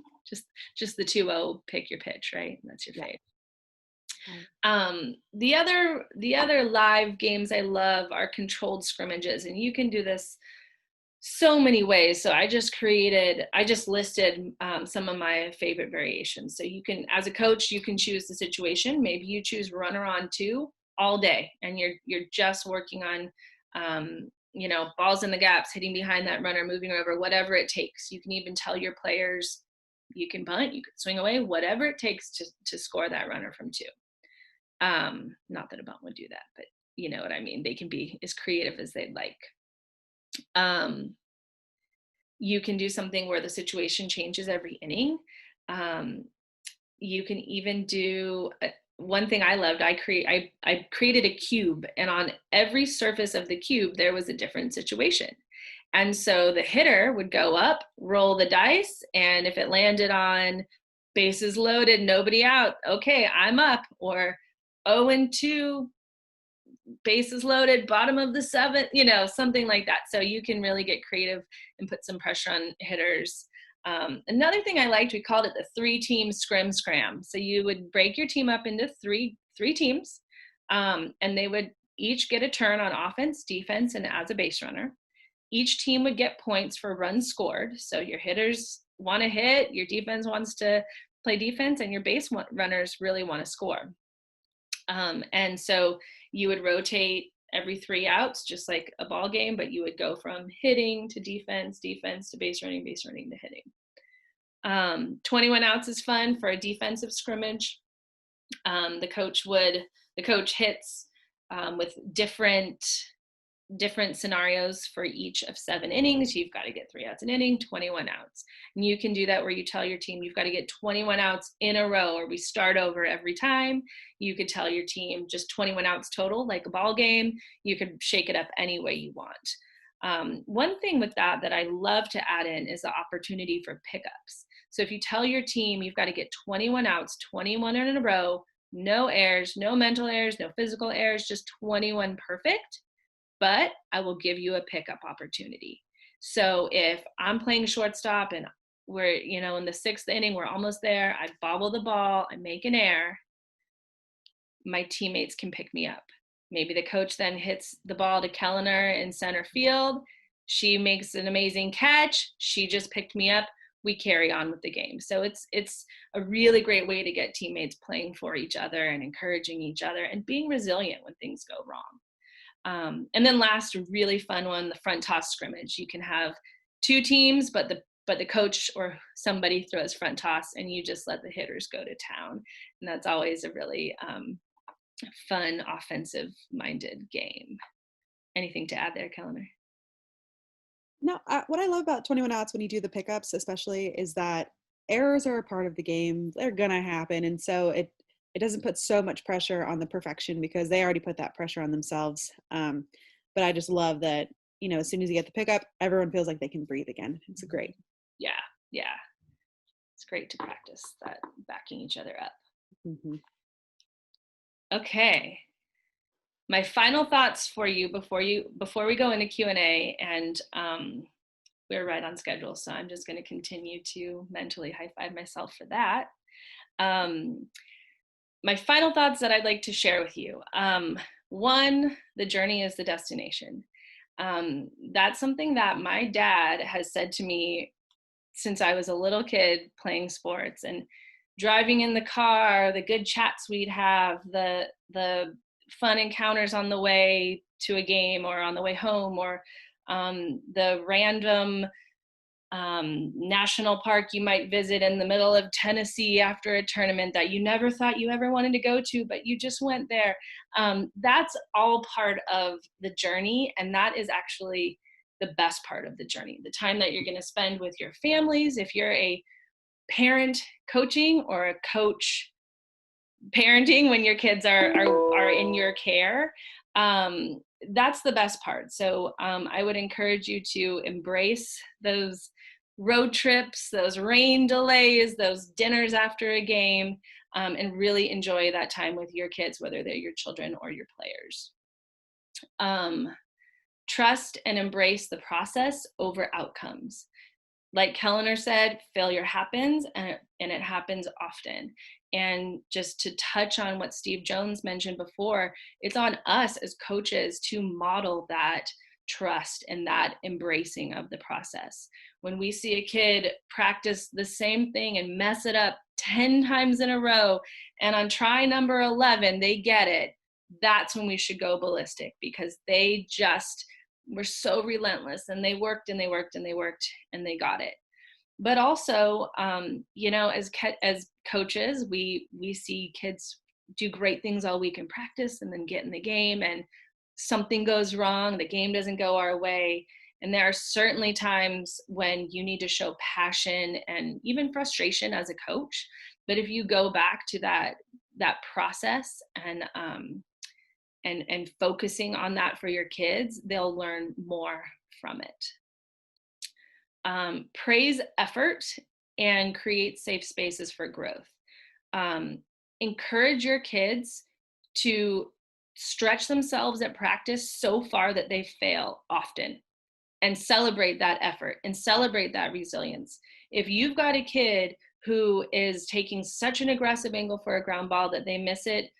just the 2-0 pick your pitch, right? That's your fave. Right. The other live games I love are controlled scrimmages, and you can do this so many ways. So I just listed some of my favorite variations. So you can, as a coach, you can choose the situation. Maybe you choose runner on 2 all day, and you're just working on balls in the gaps, hitting behind that runner, moving over, whatever it takes. You can even tell your players you can bunt, you can swing away, whatever it takes to score that runner from 2. Not that a bunt would do that, but you know what I mean. They can be as creative as they'd like. You can do something where the situation changes every inning. You can even do one thing I loved. I created a cube, and on every surface of the cube there was a different situation. And so the hitter would go up, roll the dice, and if it landed on bases loaded, nobody out, okay, I'm up. Or 0-2, bases loaded, bottom of the 7th, something like that. So you can really get creative and put some pressure on hitters. Another thing I liked, we called it the 3-team scram. So you would break your team up into three teams, and they would each get a turn on offense, defense, and as a base runner. Each team would get points for runs scored. So your hitters want to hit, your defense wants to play defense, and your base runners really want to score. And so you would rotate every 3 outs, just like a ball game, but you would go from hitting to defense to base running to hitting. 21 outs is fun for a defensive scrimmage. The coach hits with different scenarios for each of 7 innings. You've got to get 3 outs an inning, 21 outs. And you can do that where you tell your team you've got to get 21 outs in a row, or we start over every time. You could tell your team just 21 outs total, like a ball game. You could shake it up any way you want. One thing with that I love to add in is the opportunity for pickups. So if you tell your team you've got to get 21 outs, 21 in a row, no errors, no mental errors, no physical errors, just 21 perfect, but I will give you a pickup opportunity. So if I'm playing shortstop and we're, in the 6th inning, we're almost there, I bobble the ball, I make an error, my teammates can pick me up. Maybe the coach then hits the ball to Kelliner in center field. She makes an amazing catch. She just picked me up. We carry on with the game. So it's a really great way to get teammates playing for each other and encouraging each other and being resilient when things go wrong. And then last, a really fun one, the front toss scrimmage. You can have 2 teams, but the coach or somebody throws front toss, and you just let the hitters go to town. And that's always a really fun, offensive-minded game. Anything to add there, Kelliner? No, what I love about 21 outs when you do the pickups, especially, is that errors are a part of the game. They're gonna happen, and so it doesn't put so much pressure on the perfection because they already put that pressure on themselves. But I just love that, as soon as you get the pickup, everyone feels like they can breathe again. It's great. Yeah. It's great to practice that, backing each other up. Mm-hmm. Okay. My final thoughts for you before we go into Q&A, and we're right on schedule, so I'm just going to continue to mentally high-five myself for that. My final thoughts that I'd like to share with you. 1, the journey is the destination. That's something that my dad has said to me since I was a little kid playing sports, and driving in the car, the good chats we'd have, the fun encounters on the way to a game or on the way home, or the random national park you might visit in the middle of Tennessee after a tournament that you never thought you ever wanted to go to, but you just went there. That's all part of the journey, and that is actually the best part of the journey. The time that you're going to spend with your families. If you're a parent coaching or a coach parenting when your kids are in your care, that's the best part. So I would encourage you to embrace those road trips, those rain delays, those dinners after a game, and really enjoy that time with your kids, whether they're your children or your players. Trust and embrace the process over outcomes. Like Kelliner said, failure happens, and it happens often. And just to touch on what Steve Jones mentioned before, it's on us as coaches to model that trust and that embracing of the process. When we see a kid practice the same thing and mess it up 10 times in a row, and on try number 11, they get it, that's when we should go ballistic, because they just were so relentless, and they worked and they worked and they worked and they got it. But also, as coaches, we see kids do great things all week in practice and then get in the game and something goes wrong, the game doesn't go our way. And there are certainly times when you need to show passion and even frustration as a coach. But if you go back to that process and focusing on that for your kids, they'll learn more from it. Praise effort and create safe spaces for growth. Encourage your kids to stretch themselves at practice so far that they fail often, and celebrate that effort and celebrate that resilience. If you've got a kid who is taking such an aggressive angle for a ground ball that they miss it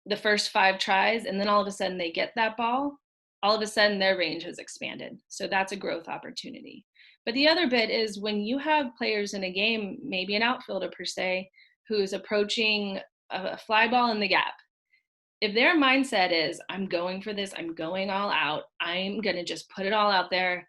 the first 5 tries, and then all of a sudden they get that ball, all of a sudden their range has expanded. So that's a growth opportunity. But the other bit is when you have players in a game, maybe an outfielder per se, who's approaching a fly ball in the gap. If their mindset is, I'm going for this, I'm going all out, I'm going to just put it all out there,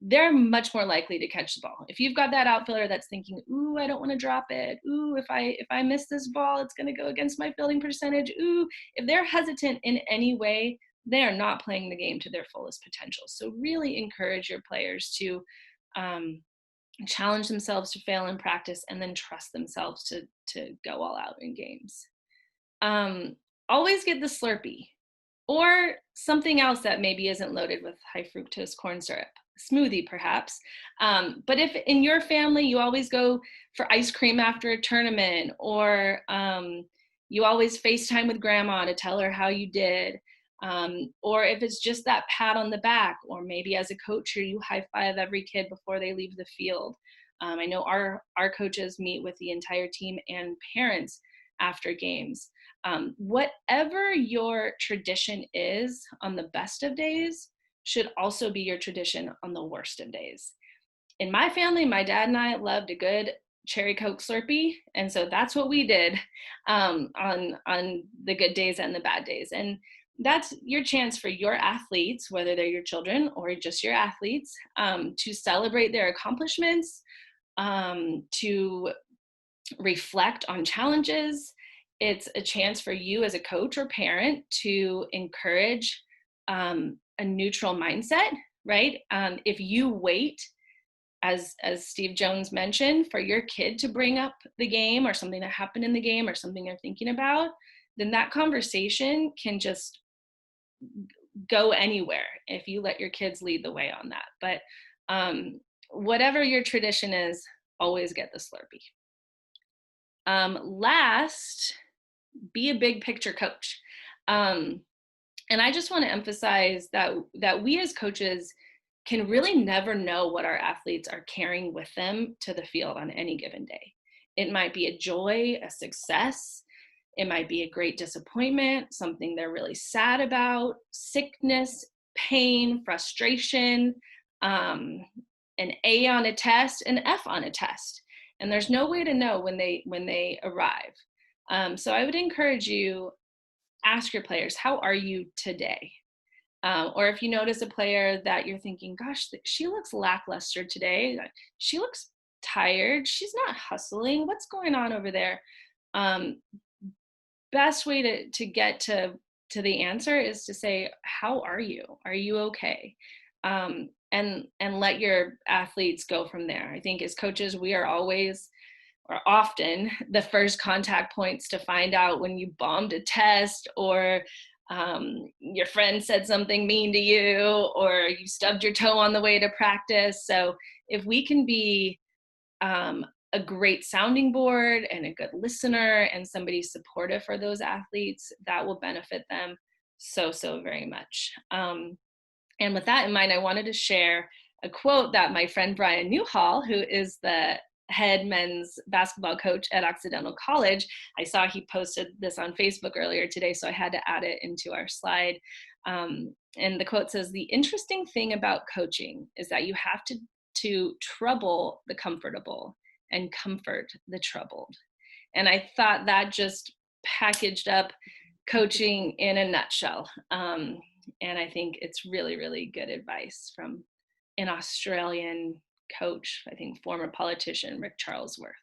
they're much more likely to catch the ball. If you've got that outfielder that's thinking, ooh, I don't want to drop it. Ooh, if I miss this ball, it's going to go against my fielding percentage. Ooh, if they're hesitant in any way, they are not playing the game to their fullest potential. So really encourage your players to challenge themselves to fail in practice and then trust themselves to go all out in games. Always get the Slurpee or something else that maybe isn't loaded with high fructose corn syrup. Smoothie perhaps. But if in your family you always go for ice cream after a tournament, or you always FaceTime with grandma to tell her how you did, or if it's just that pat on the back, or maybe as a coach you high five every kid before they leave the field. I know our coaches meet with the entire team and parents after games. Whatever your tradition is on the best of days should also be your tradition on the worst of days. In my family, my dad and I loved a good cherry Coke Slurpee, and so that's what we did on the good days and the bad days. And that's your chance for your athletes, whether they're your children or just your athletes, to celebrate their accomplishments, to reflect on challenges. It's a chance for you as a coach or parent to encourage a neutral mindset, right? If you wait, as Steve Jones mentioned, for your kid to bring up the game or something that happened in the game or something they're thinking about, then that conversation can just go anywhere if you let your kids lead the way on that. But whatever your tradition is, always get the Slurpee. Last, be a big picture coach. And I just want to emphasize that we as coaches can really never know what our athletes are carrying with them to the field on any given day. It might be a joy, a success. It might be a great disappointment, something they're really sad about, sickness, pain, frustration, an A on a test, an F on a test. And there's no way to know when they arrive. So I would encourage you, ask your players, how are you today? Or if you notice a player that you're thinking, gosh, she looks lackluster today. She looks tired. She's not hustling. What's going on over there? Best way to get to the answer is to say, how are you? Are you okay? and let your athletes go from there. I think as coaches, we are always or often the first contact points to find out when you bombed a test, or your friend said something mean to you, or you stubbed your toe on the way to practice. So if we can be a great sounding board and a good listener and somebody supportive for those athletes, that will benefit them so very much. And with that in mind, I wanted to share a quote that my friend Brian Newhall, who is the head men's basketball coach at Occidental College, I saw he posted this on Facebook earlier today, so I had to add it into our slide. And the quote says, "The interesting thing about coaching is that you have to trouble the comfortable and comfort the troubled." And I thought that just packaged up coaching in a nutshell. And I think it's really good advice from an Australian coach, I think former politician Rick Charlesworth.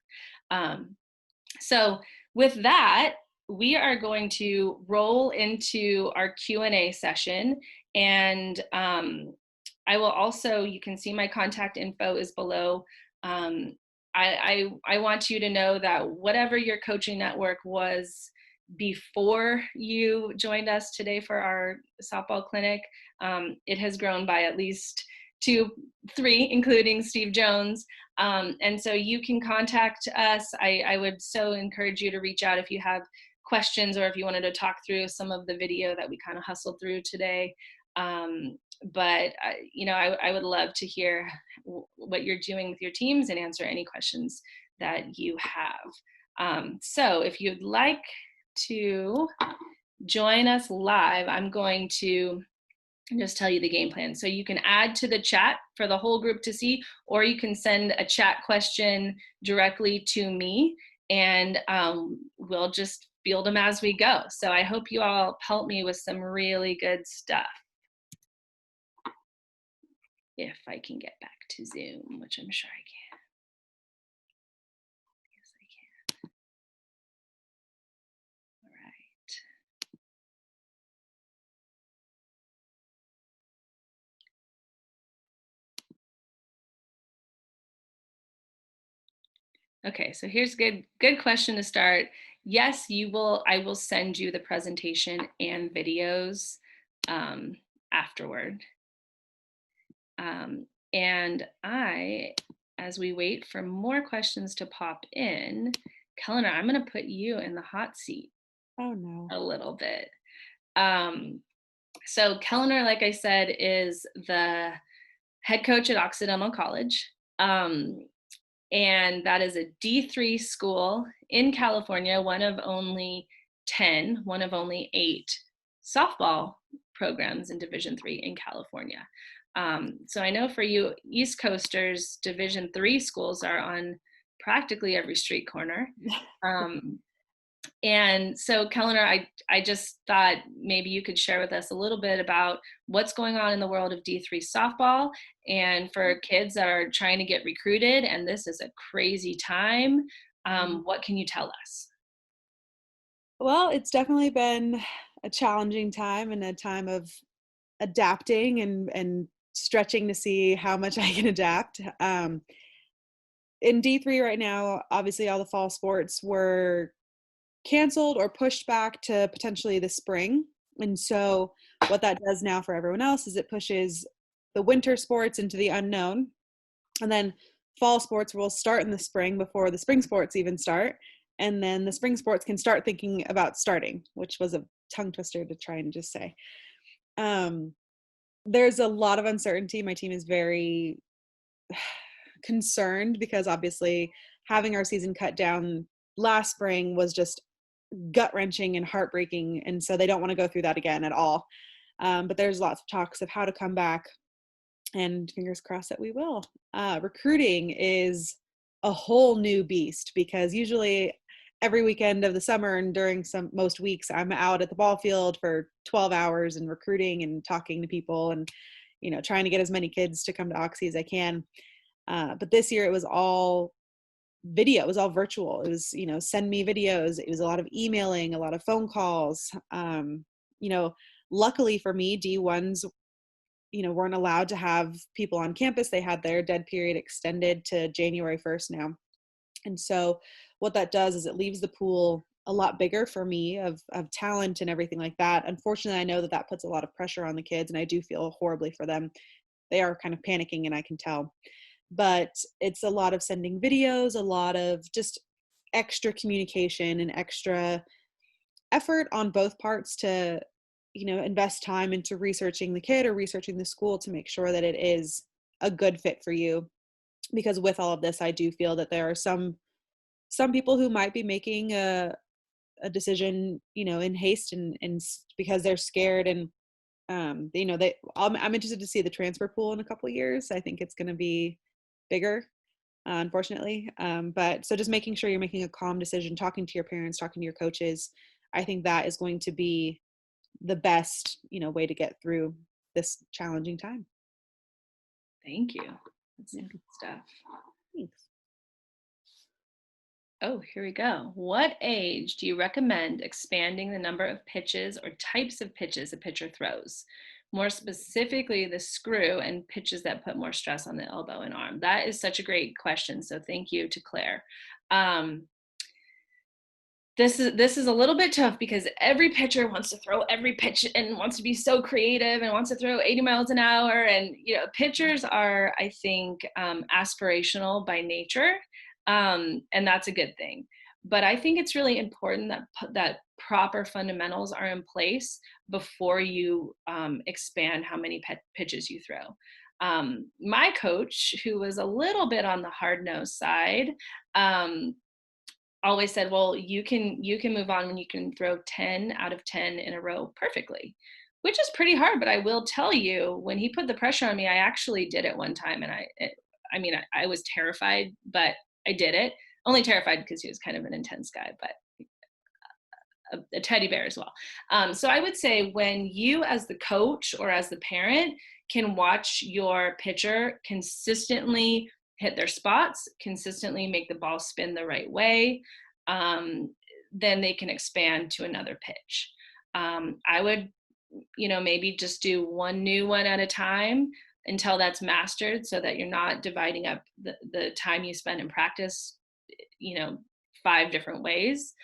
So with that, we are going to roll into our Q&A session. And I will also, you can see my contact info is below. I want you to know that whatever your coaching network was before you joined us today for our softball clinic, it has grown by at least 2, 3, including Steve Jones. And so you can contact us. I would so encourage you to reach out if you have questions, or if you wanted to talk through some of the video that we kind of hustled through today. But I would love to hear what you're doing with your teams and answer any questions that you have. So if you'd like to join us live, I'm going to just tell you the game plan. So you can add to the chat for the whole group to see, or you can send a chat question directly to me, and we'll just field them as we go. So I hope you all help me with some really good stuff. If I can get back to Zoom, which I'm sure I can. Yes, I can. All right. Okay, so here's good question to start. Yes, I will send you the presentation and videos afterward. And as we wait for more questions to pop in, Kelliner, I'm going to put you in the hot seat. Oh no. A little bit. So Kelliner, like I said, is the head coach at Occidental College. And that is a D3 school in California, one of only 10, one of only 8 softball programs in Division III in California. So I know for you East Coasters, Division III schools are on practically every street corner. And so Kelliner, I just thought maybe you could share with us a little bit about what's going on in the world of D3 softball, and for kids that are trying to get recruited, and this is a crazy time. What can you tell us? Well, it's definitely been a challenging time, and a time of adapting and stretching to see how much I can adapt. In D3 right now, obviously all the fall sports were canceled or pushed back to potentially the spring. And so what that does now for everyone else is it pushes the winter sports into the unknown. And then fall sports will start in the spring before the spring sports even start. And then the spring sports can start thinking about starting, which was a tongue twister to try and just say. There's a lot of uncertainty. My team is very concerned because obviously having our season cut down last spring was just gut-wrenching and heartbreaking, and so they don't want to go through that again at all. But there's lots of talks of how to come back, and fingers crossed that we will. Recruiting is a whole new beast because usually every weekend of the summer and during most weeks I'm out at the ball field for 12 hours and recruiting and talking to people and trying to get as many kids to come to Oxy as I can. But this year it was all video. It was all virtual. It was, send me videos. It was a lot of emailing, a lot of phone calls. Luckily for me, D1s weren't allowed to have people on campus. They had their dead period extended to January 1st now. And so what that does is it leaves the pool a lot bigger for me of talent and everything like that. Unfortunately, I know that puts a lot of pressure on the kids, and I do feel horribly for them. They are kind of panicking, and I can tell. But it's a lot of sending videos, a lot of just extra communication and extra effort on both parts to, invest time into researching the kid or researching the school to make sure that it is a good fit for you. Because with all of this, I do feel that there are some people who might be making a decision, in haste and because they're scared. And, I'm interested to see the transfer pool in a couple of years. I think it's going to be bigger, unfortunately. But so just making sure you're making a calm decision, talking to your parents, talking to your coaches. I think that is going to be the best, way to get through this challenging time. Thank you. That's some good stuff. Thanks. Oh, here we go. What age do you recommend expanding the number of pitches or types of pitches a pitcher throws? More specifically, the screw and pitches that put more stress on the elbow and arm. That is such a great question. So thank you to Claire. This is a little bit tough because every pitcher wants to throw every pitch and wants to be so creative and wants to throw 80 miles an hour. And, pitchers are, I think, aspirational by nature. And that's a good thing. But I think it's really important that proper fundamentals are in place before you expand how many pitches you throw. My coach, who was a little bit on the hard-nosed side, always said, well, you can move on when you can throw 10 out of 10 in a row perfectly, which is pretty hard. But I will tell you, when he put the pressure on me, I actually did it one time. And I was terrified, but I did it. Only terrified because he was kind of an intense guy, but a teddy bear as well. So I would say when you as the coach or as the parent can watch your pitcher consistently hit their spots, consistently make the ball spin the right way, then they can expand to another pitch. I would, maybe just do one new one at a time until that's mastered, so that you're not dividing up the time you spend in practice, 5 different ways.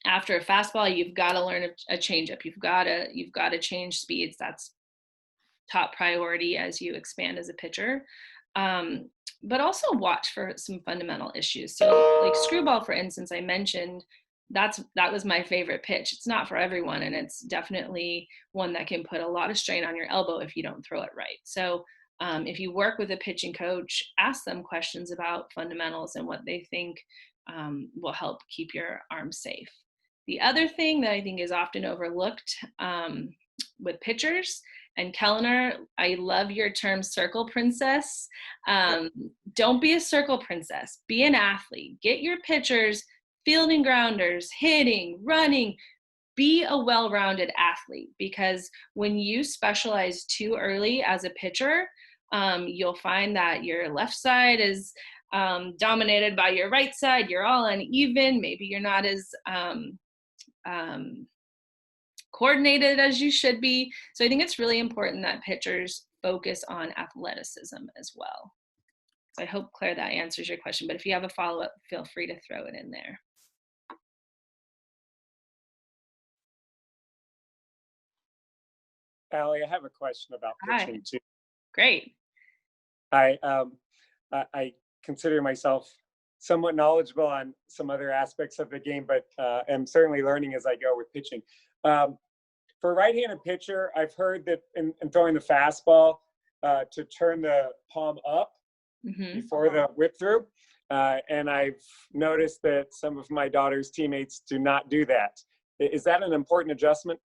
After a fastball, you've got to learn a changeup. You've got to change speeds. That's top priority as you expand as a pitcher. But also watch for some fundamental issues. So like screwball, for instance, I mentioned, that was my favorite pitch. It's not for everyone, and it's definitely one that can put a lot of strain on your elbow if you don't throw it right. So if you work with a pitching coach, ask them questions about fundamentals and what they think will help keep your arm safe. The other thing that I think is often overlooked with pitchers, and Kelliner, I love your term circle princess. Don't be a circle princess. Be an athlete. Get your pitchers fielding grounders, hitting, running. Be a well-rounded athlete, because when you specialize too early as a pitcher, you'll find that your left side is dominated by your right side. You're all uneven. Maybe you're not as coordinated as you should be. So I think it's really important that pitchers focus on athleticism as well. So I hope, Claire, that answers your question. But if you have a follow-up, feel free to throw it in there. Allie, I have a question about pitching too. Great. I consider myself somewhat knowledgeable on some other aspects of the game, but am certainly learning as I go with pitching. For a right-handed pitcher, I've heard that in throwing the fastball, to turn the palm up before the whip through. And I've noticed that some of my daughter's teammates do not do that. Is that an important adjustment?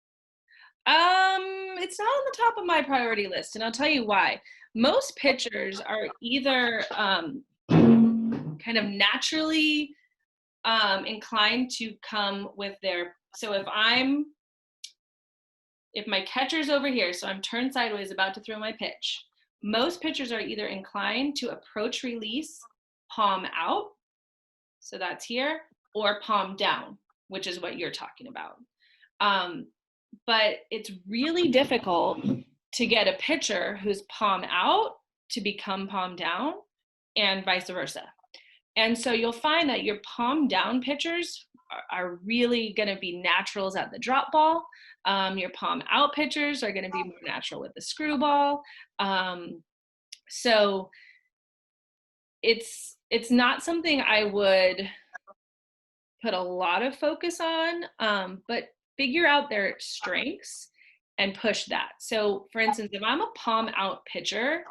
It's not on the top of my priority list, and I'll tell you why. Most pitchers are either kind of naturally inclined to come with their, so if my catcher's over here, so I'm turned sideways about to throw my pitch, most pitchers are either inclined to approach release, palm out, so that's here, or palm down, which is what you're talking about. But it's really difficult to get a pitcher who's palm out to become palm down, and vice versa. And so you'll find that your palm down pitchers are really going to be naturals at the drop ball. Your palm out pitchers are going to be more natural with the screwball. So it's not something I would put a lot of focus on, but figure out their strengths and push that. So for instance, if I'm a palm out pitcher,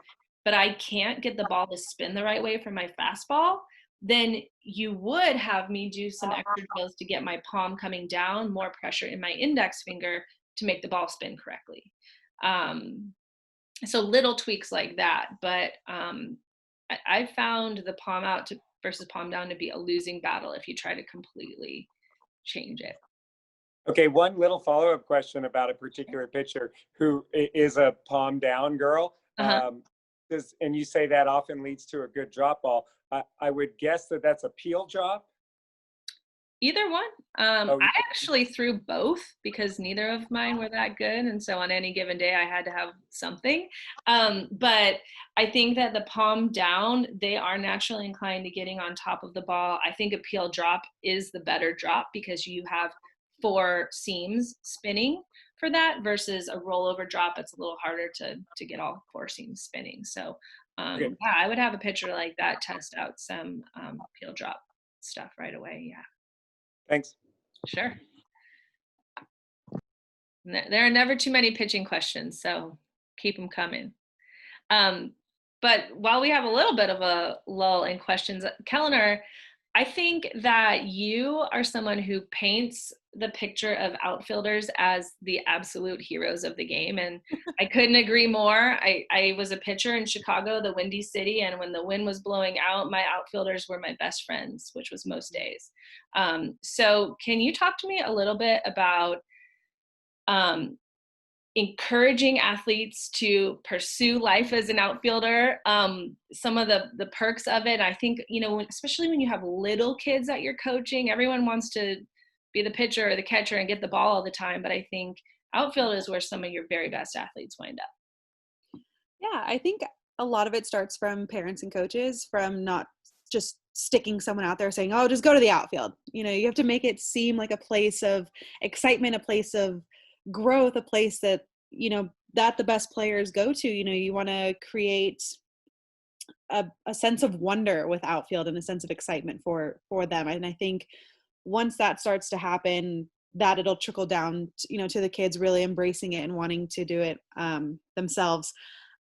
but I can't get the ball to spin the right way for my fastball, then you would have me do some extra drills to get my palm coming down, more pressure in my index finger to make the ball spin correctly. So little tweaks like that, but I found the palm out versus palm down to be a losing battle if you try to completely change it. Okay, one little follow-up question about a particular pitcher who is a palm down girl. And you say that often leads to a good drop ball. I would guess that that's a peel drop. Either one. I actually threw both because neither of mine were that good. And so on any given day, I had to have something. But I think that the palm down, they are naturally inclined to getting on top of the ball. I think a peel drop is the better drop because you have 4 seams spinning for that versus a rollover drop. It's a little harder to get all 4 seams spinning. So yeah, I would have a pitcher like that test out some peel drop stuff right away. Yeah. Thanks. Sure. There are never too many pitching questions, so keep them coming. But while we have a little bit of a lull in questions, Kelliner, I think that you are someone who paints the picture of outfielders as the absolute heroes of the game. And I couldn't agree more. I was a pitcher in Chicago, the Windy City, and when the wind was blowing out, my outfielders were my best friends, which was most days. So can you talk to me a little bit about encouraging athletes to pursue life as an outfielder, some of the perks of it? I think, especially when you have little kids that you're coaching, everyone wants to be the pitcher or the catcher and get the ball all the time. But I think outfield is where some of your very best athletes wind up. Yeah, I think a lot of it starts from parents and coaches, from not just sticking someone out there saying, oh, just go to the outfield. You have to make it seem like a place of excitement, a place of growth, a place that that the best players go to. You want to create a sense of wonder with outfield and a sense of excitement for them. And I think once that starts to happen, that it'll trickle down to the kids really embracing it and wanting to do it themselves.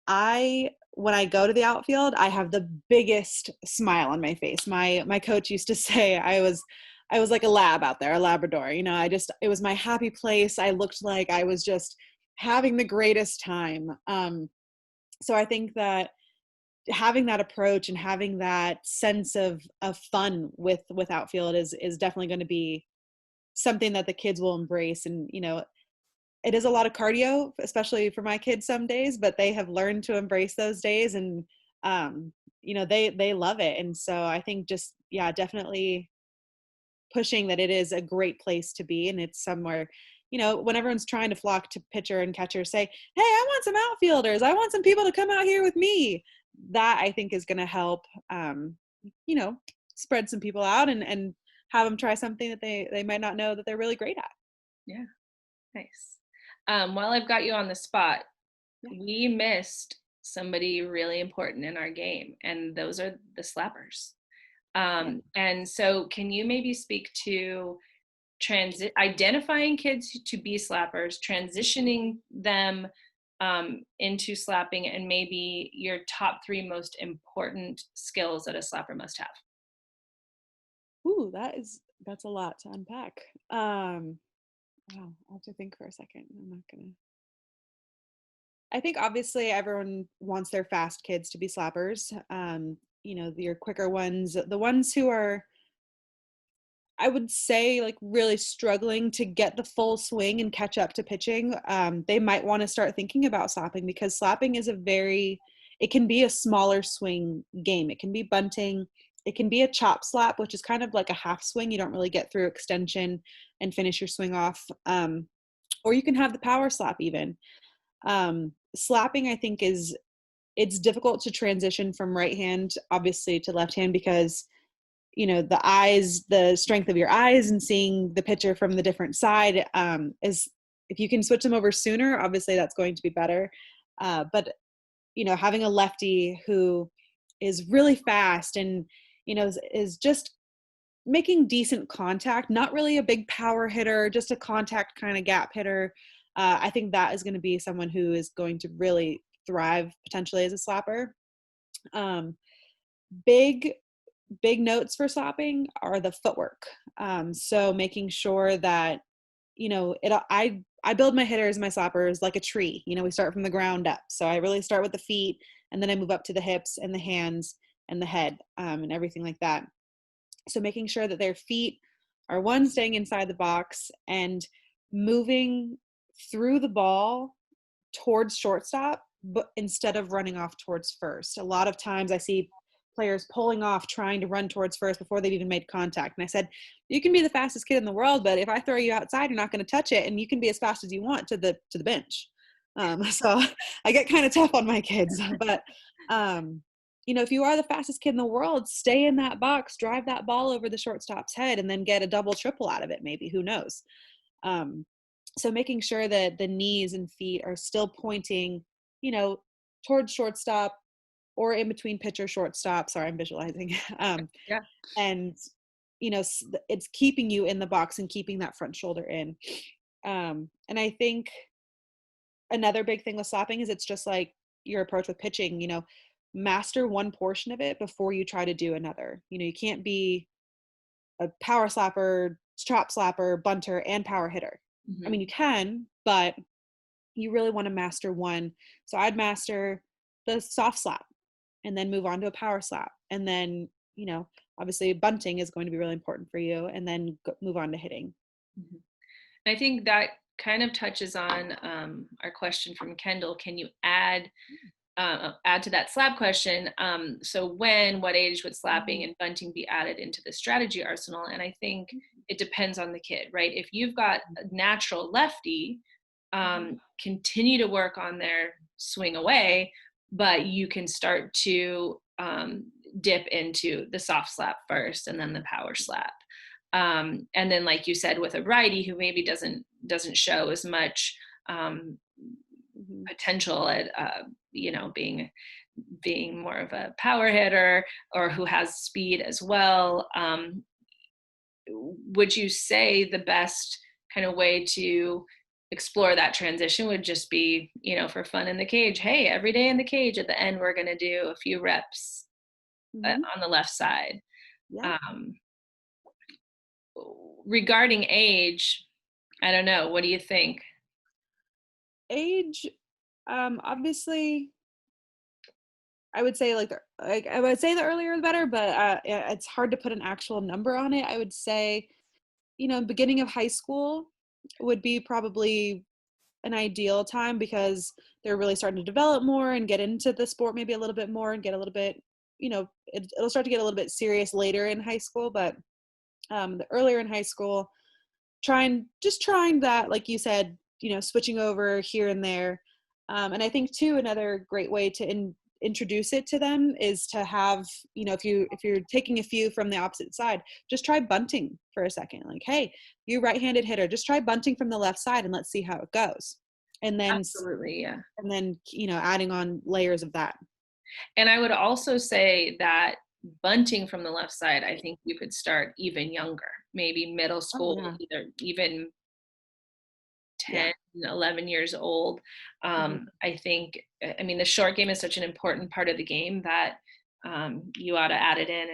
When I go to the outfield, I have the biggest smile on my face. My coach used to say I was like a lab out there, a Labrador. It was my happy place. I looked like I was just having the greatest time. So I think that having that approach and having that sense of fun with outfield is definitely going to be something that the kids will embrace. And, it is a lot of cardio, especially for my kids some days, but they have learned to embrace those days, and, they love it. And so I think just, definitely pushing that it is a great place to be. And it's somewhere, when everyone's trying to flock to pitcher and catcher, say, hey, I want some outfielders. I want some people to come out here with me. That I think is going to help, spread some people out and have them try something that they might not know that they're really great at. Yeah. Nice. While I've got you on the spot, we missed somebody really important in our game, and those are the slappers. And so can you maybe speak to identifying kids to be slappers, transitioning them into slapping, and maybe your top 3 most important skills that a slapper must have? Ooh, that's a lot to unpack. Wow, I'll have to think for a second. I think obviously everyone wants their fast kids to be slappers. Your quicker ones, the ones who are, I would say, like really struggling to get the full swing and catch up to pitching, they might want to start thinking about slapping, because slapping is it can be a smaller swing game. It can be bunting. It can be a chop slap, which is kind of like a half swing. You don't really get through extension and finish your swing off. Or you can have the power slap even. Slapping, I think, it's difficult to transition from right hand, obviously, to left hand because, the strength of your eyes and seeing the pitcher from the different side is, if you can switch them over sooner, obviously that's going to be better. But, having a lefty who is really fast and, is just making decent contact, not really a big power hitter, just a contact kind of gap hitter. I think that is going to be someone who is going to really thrive potentially as a slapper. Big notes for slapping are the footwork. So making sure that, I build my hitters, my slappers like a tree. We start from the ground up. So I really start with the feet, and then I move up to the hips and the hands and the head, and everything like that. So making sure that their feet are, one, staying inside the box and moving through the ball towards shortstop, but instead of running off towards first. A lot of times I see players pulling off, trying to run towards first before they've even made contact. And I said, you can be the fastest kid in the world, but if I throw you outside, you're not going to touch it, and you can be as fast as you want to the bench. So I get kind of tough on my kids, but if you are the fastest kid in the world, stay in that box, drive that ball over the shortstop's head, and then get a double, triple out of it, maybe, who knows? So making sure that the knees and feet are still pointing, towards shortstop or in between pitcher, shortstop. Sorry, I'm visualizing. Yeah. And, it's keeping you in the box and keeping that front shoulder in. And I think another big thing with slapping is it's just like your approach with pitching, master one portion of it before you try to do another. You can't be a power slapper, chop slapper, bunter, and power hitter. Mm-hmm. I mean, you can, but you really want to master one. So I'd master the soft slap and then move on to a power slap. And then, obviously bunting is going to be really important for you, and then move on to hitting. Mm-hmm. I think that kind of touches on our question from Kendall. Can you add to that slap question? So what age would slapping and bunting be added into the strategy arsenal? And I think it depends on the kid, right? If you've got a natural lefty, continue to work on their swing away, but you can start to dip into the soft slap first and then the power slap. And then, like you said, with a righty who maybe doesn't show as much potential at being more of a power hitter, or who has speed as well, would you say the best kind of way to explore that transition would just be, for fun in the cage? Hey, every day in the cage, at the end, we're going to do a few reps on the left side. Yeah. Regarding age, I don't know. What do you think? Age, obviously, I would say I would say the earlier the better, but it's hard to put an actual number on it. I would say, beginning of high school would be probably an ideal time, because they're really starting to develop more and get into the sport maybe a little bit more and get a little bit, it'll start to get a little bit serious later in high school. But the earlier in high school, trying that, like you said, switching over here and there. And I think too, another great way to introduce it to them is to have, if you're taking a few from the opposite side, just try bunting for a second. Like, hey, you right-handed hitter, just try bunting from the left side and let's see how it goes. And then Absolutely, yeah. And then, adding on layers of that. And I would also say that bunting from the left side, I think you could start even younger, maybe middle school, either even 10, 11 years old. I think, the short game is such an important part of the game that you ought to add it in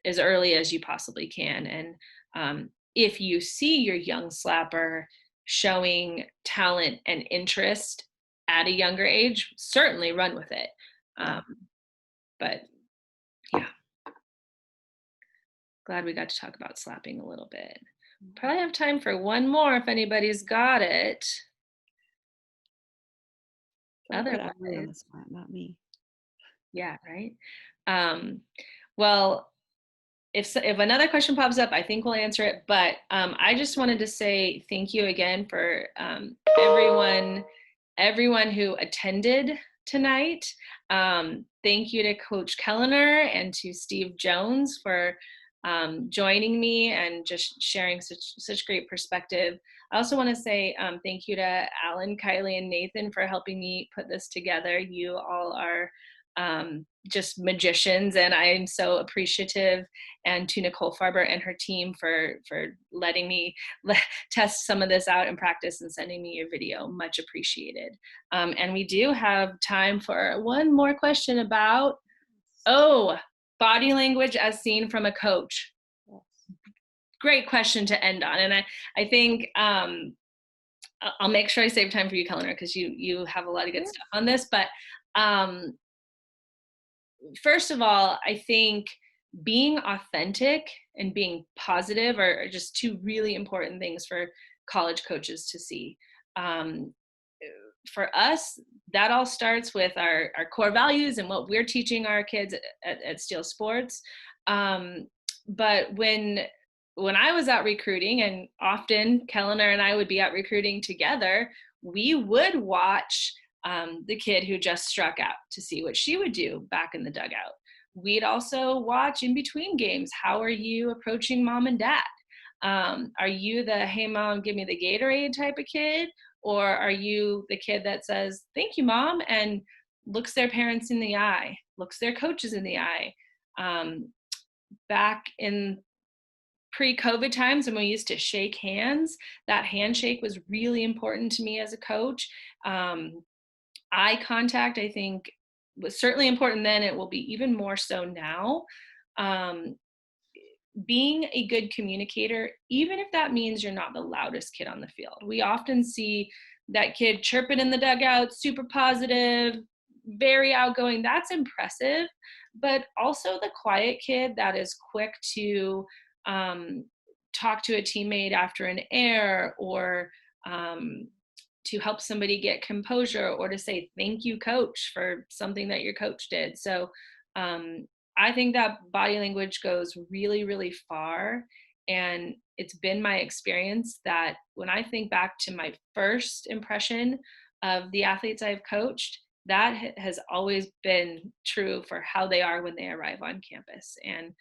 as early as you possibly can. And if you see your young slapper showing talent and interest at a younger age, certainly run with it. But yeah, glad we got to talk about slapping a little bit. Probably have time for one more if anybody's got it. Otherwise, not me. Yeah, right. Well, if another question pops up, I think we'll answer it. But I just wanted to say thank you again for everyone who attended tonight. Thank you to Coach Kelliner and to Steve Jones for joining me and just sharing such great perspective. I also want to say thank you to Alan, Kylie, and Nathan for helping me put this together. You all are just magicians, and I am so appreciative, and to Nicole Farber and her team for letting me test some of this out in practice and sending me your video. Much appreciated. And we do have time for one more question about body language as seen from a coach. Great question to end on, and I think I'll make sure I save time for you, Kelliner, because you have a lot of good stuff on this. But first of all, I think being authentic and being positive are just two really important things for college coaches to see. For us, that all starts with our core values and what we're teaching our kids at Steel Sports. But when I was out recruiting, and often Kelliner and I would be out recruiting together, we would watch the kid who just struck out to see what she would do back in the dugout. We'd also watch in between games, how are you approaching mom and dad? Are you the, hey mom, give me the Gatorade type of kid? Or are you the kid that says, thank you, mom, and looks their parents in the eye, looks their coaches in the eye? Back in pre-COVID times when we used to shake hands, that handshake was really important to me as a coach. Eye contact, I think, was certainly important then. It will be even more so now. Being a good communicator, even if that means you're not the loudest kid on the field. We often see that kid chirping in the dugout, super positive, very outgoing. That's impressive. But also the quiet kid that is quick to talk to a teammate after an error, or to help somebody get composure, or to say thank you, coach, for something that your coach did. So I think that body language goes really, really far. And it's been my experience that when I think back to my first impression of the athletes I've coached, that has always been true for how they are when they arrive on campus. And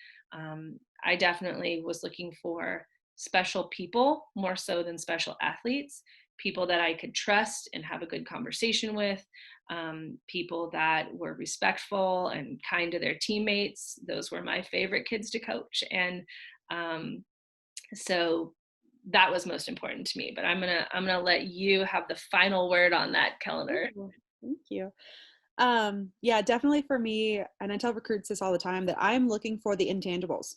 I definitely was looking for special people more so than special athletes, people that I could trust and have a good conversation with, people that were respectful and kind to their teammates. Those were my favorite kids to coach. And so that was most important to me. But I'm gonna let you have the final word on that, Kelliner. Thank you. Yeah, definitely for me, and I tell recruits this all the time, that I'm looking for the intangibles.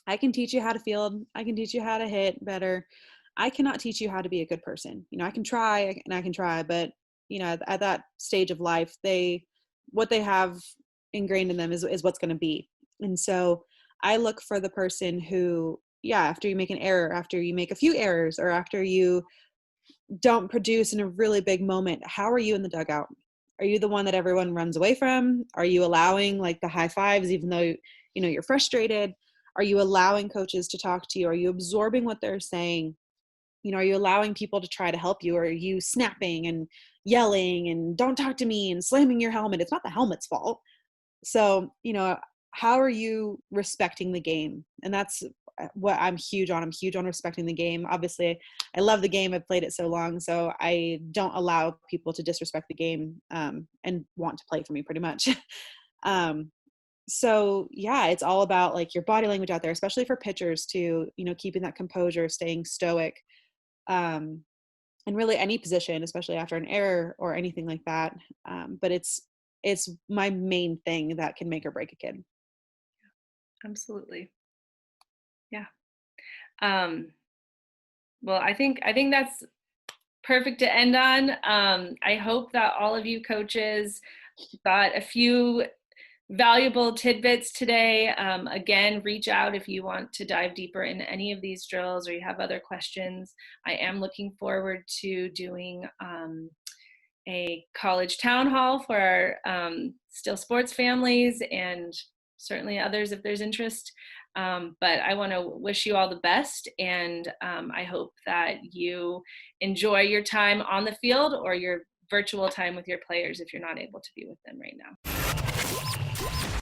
I can teach you how to field. I can teach you how to hit better. I cannot teach you how to be a good person. You know, I can try, but you know, at that stage of life, what they have ingrained in them is what's going to be. And so I look for the person who, after you make an error, after you make a few errors, or after you don't produce in a really big moment, how are you in the dugout? Are you the one that everyone runs away from? Are you allowing like the high fives, even though, you know, you're frustrated? Are you allowing coaches to talk to you? Are you absorbing what they're saying? You know, are you allowing people to try to help you? Or are you snapping and yelling and don't talk to me and slamming your helmet? It's not the helmet's fault. So, you know, how are you respecting the game? And that's what I'm huge on. I'm huge on respecting the game. Obviously, I love the game. I've played it so long, so I don't allow people to disrespect the game and want to play for me pretty much. So yeah, it's all about like your body language out there, especially for pitchers too, you know, keeping that composure, staying stoic, and really any position, especially after an error or anything like that. But it's my main thing that can make or break a kid. Absolutely. Yeah. Well, I think that's perfect to end on. I hope that all of you coaches got a few valuable tidbits today. Again, reach out if you want to dive deeper into any of these drills or you have other questions. I am looking forward to doing a college town hall for our Steel Sports families, and certainly others if there's interest. But I want to wish you all the best, and I hope that you enjoy your time on the field or your virtual time with your players if you're not able to be with them right now.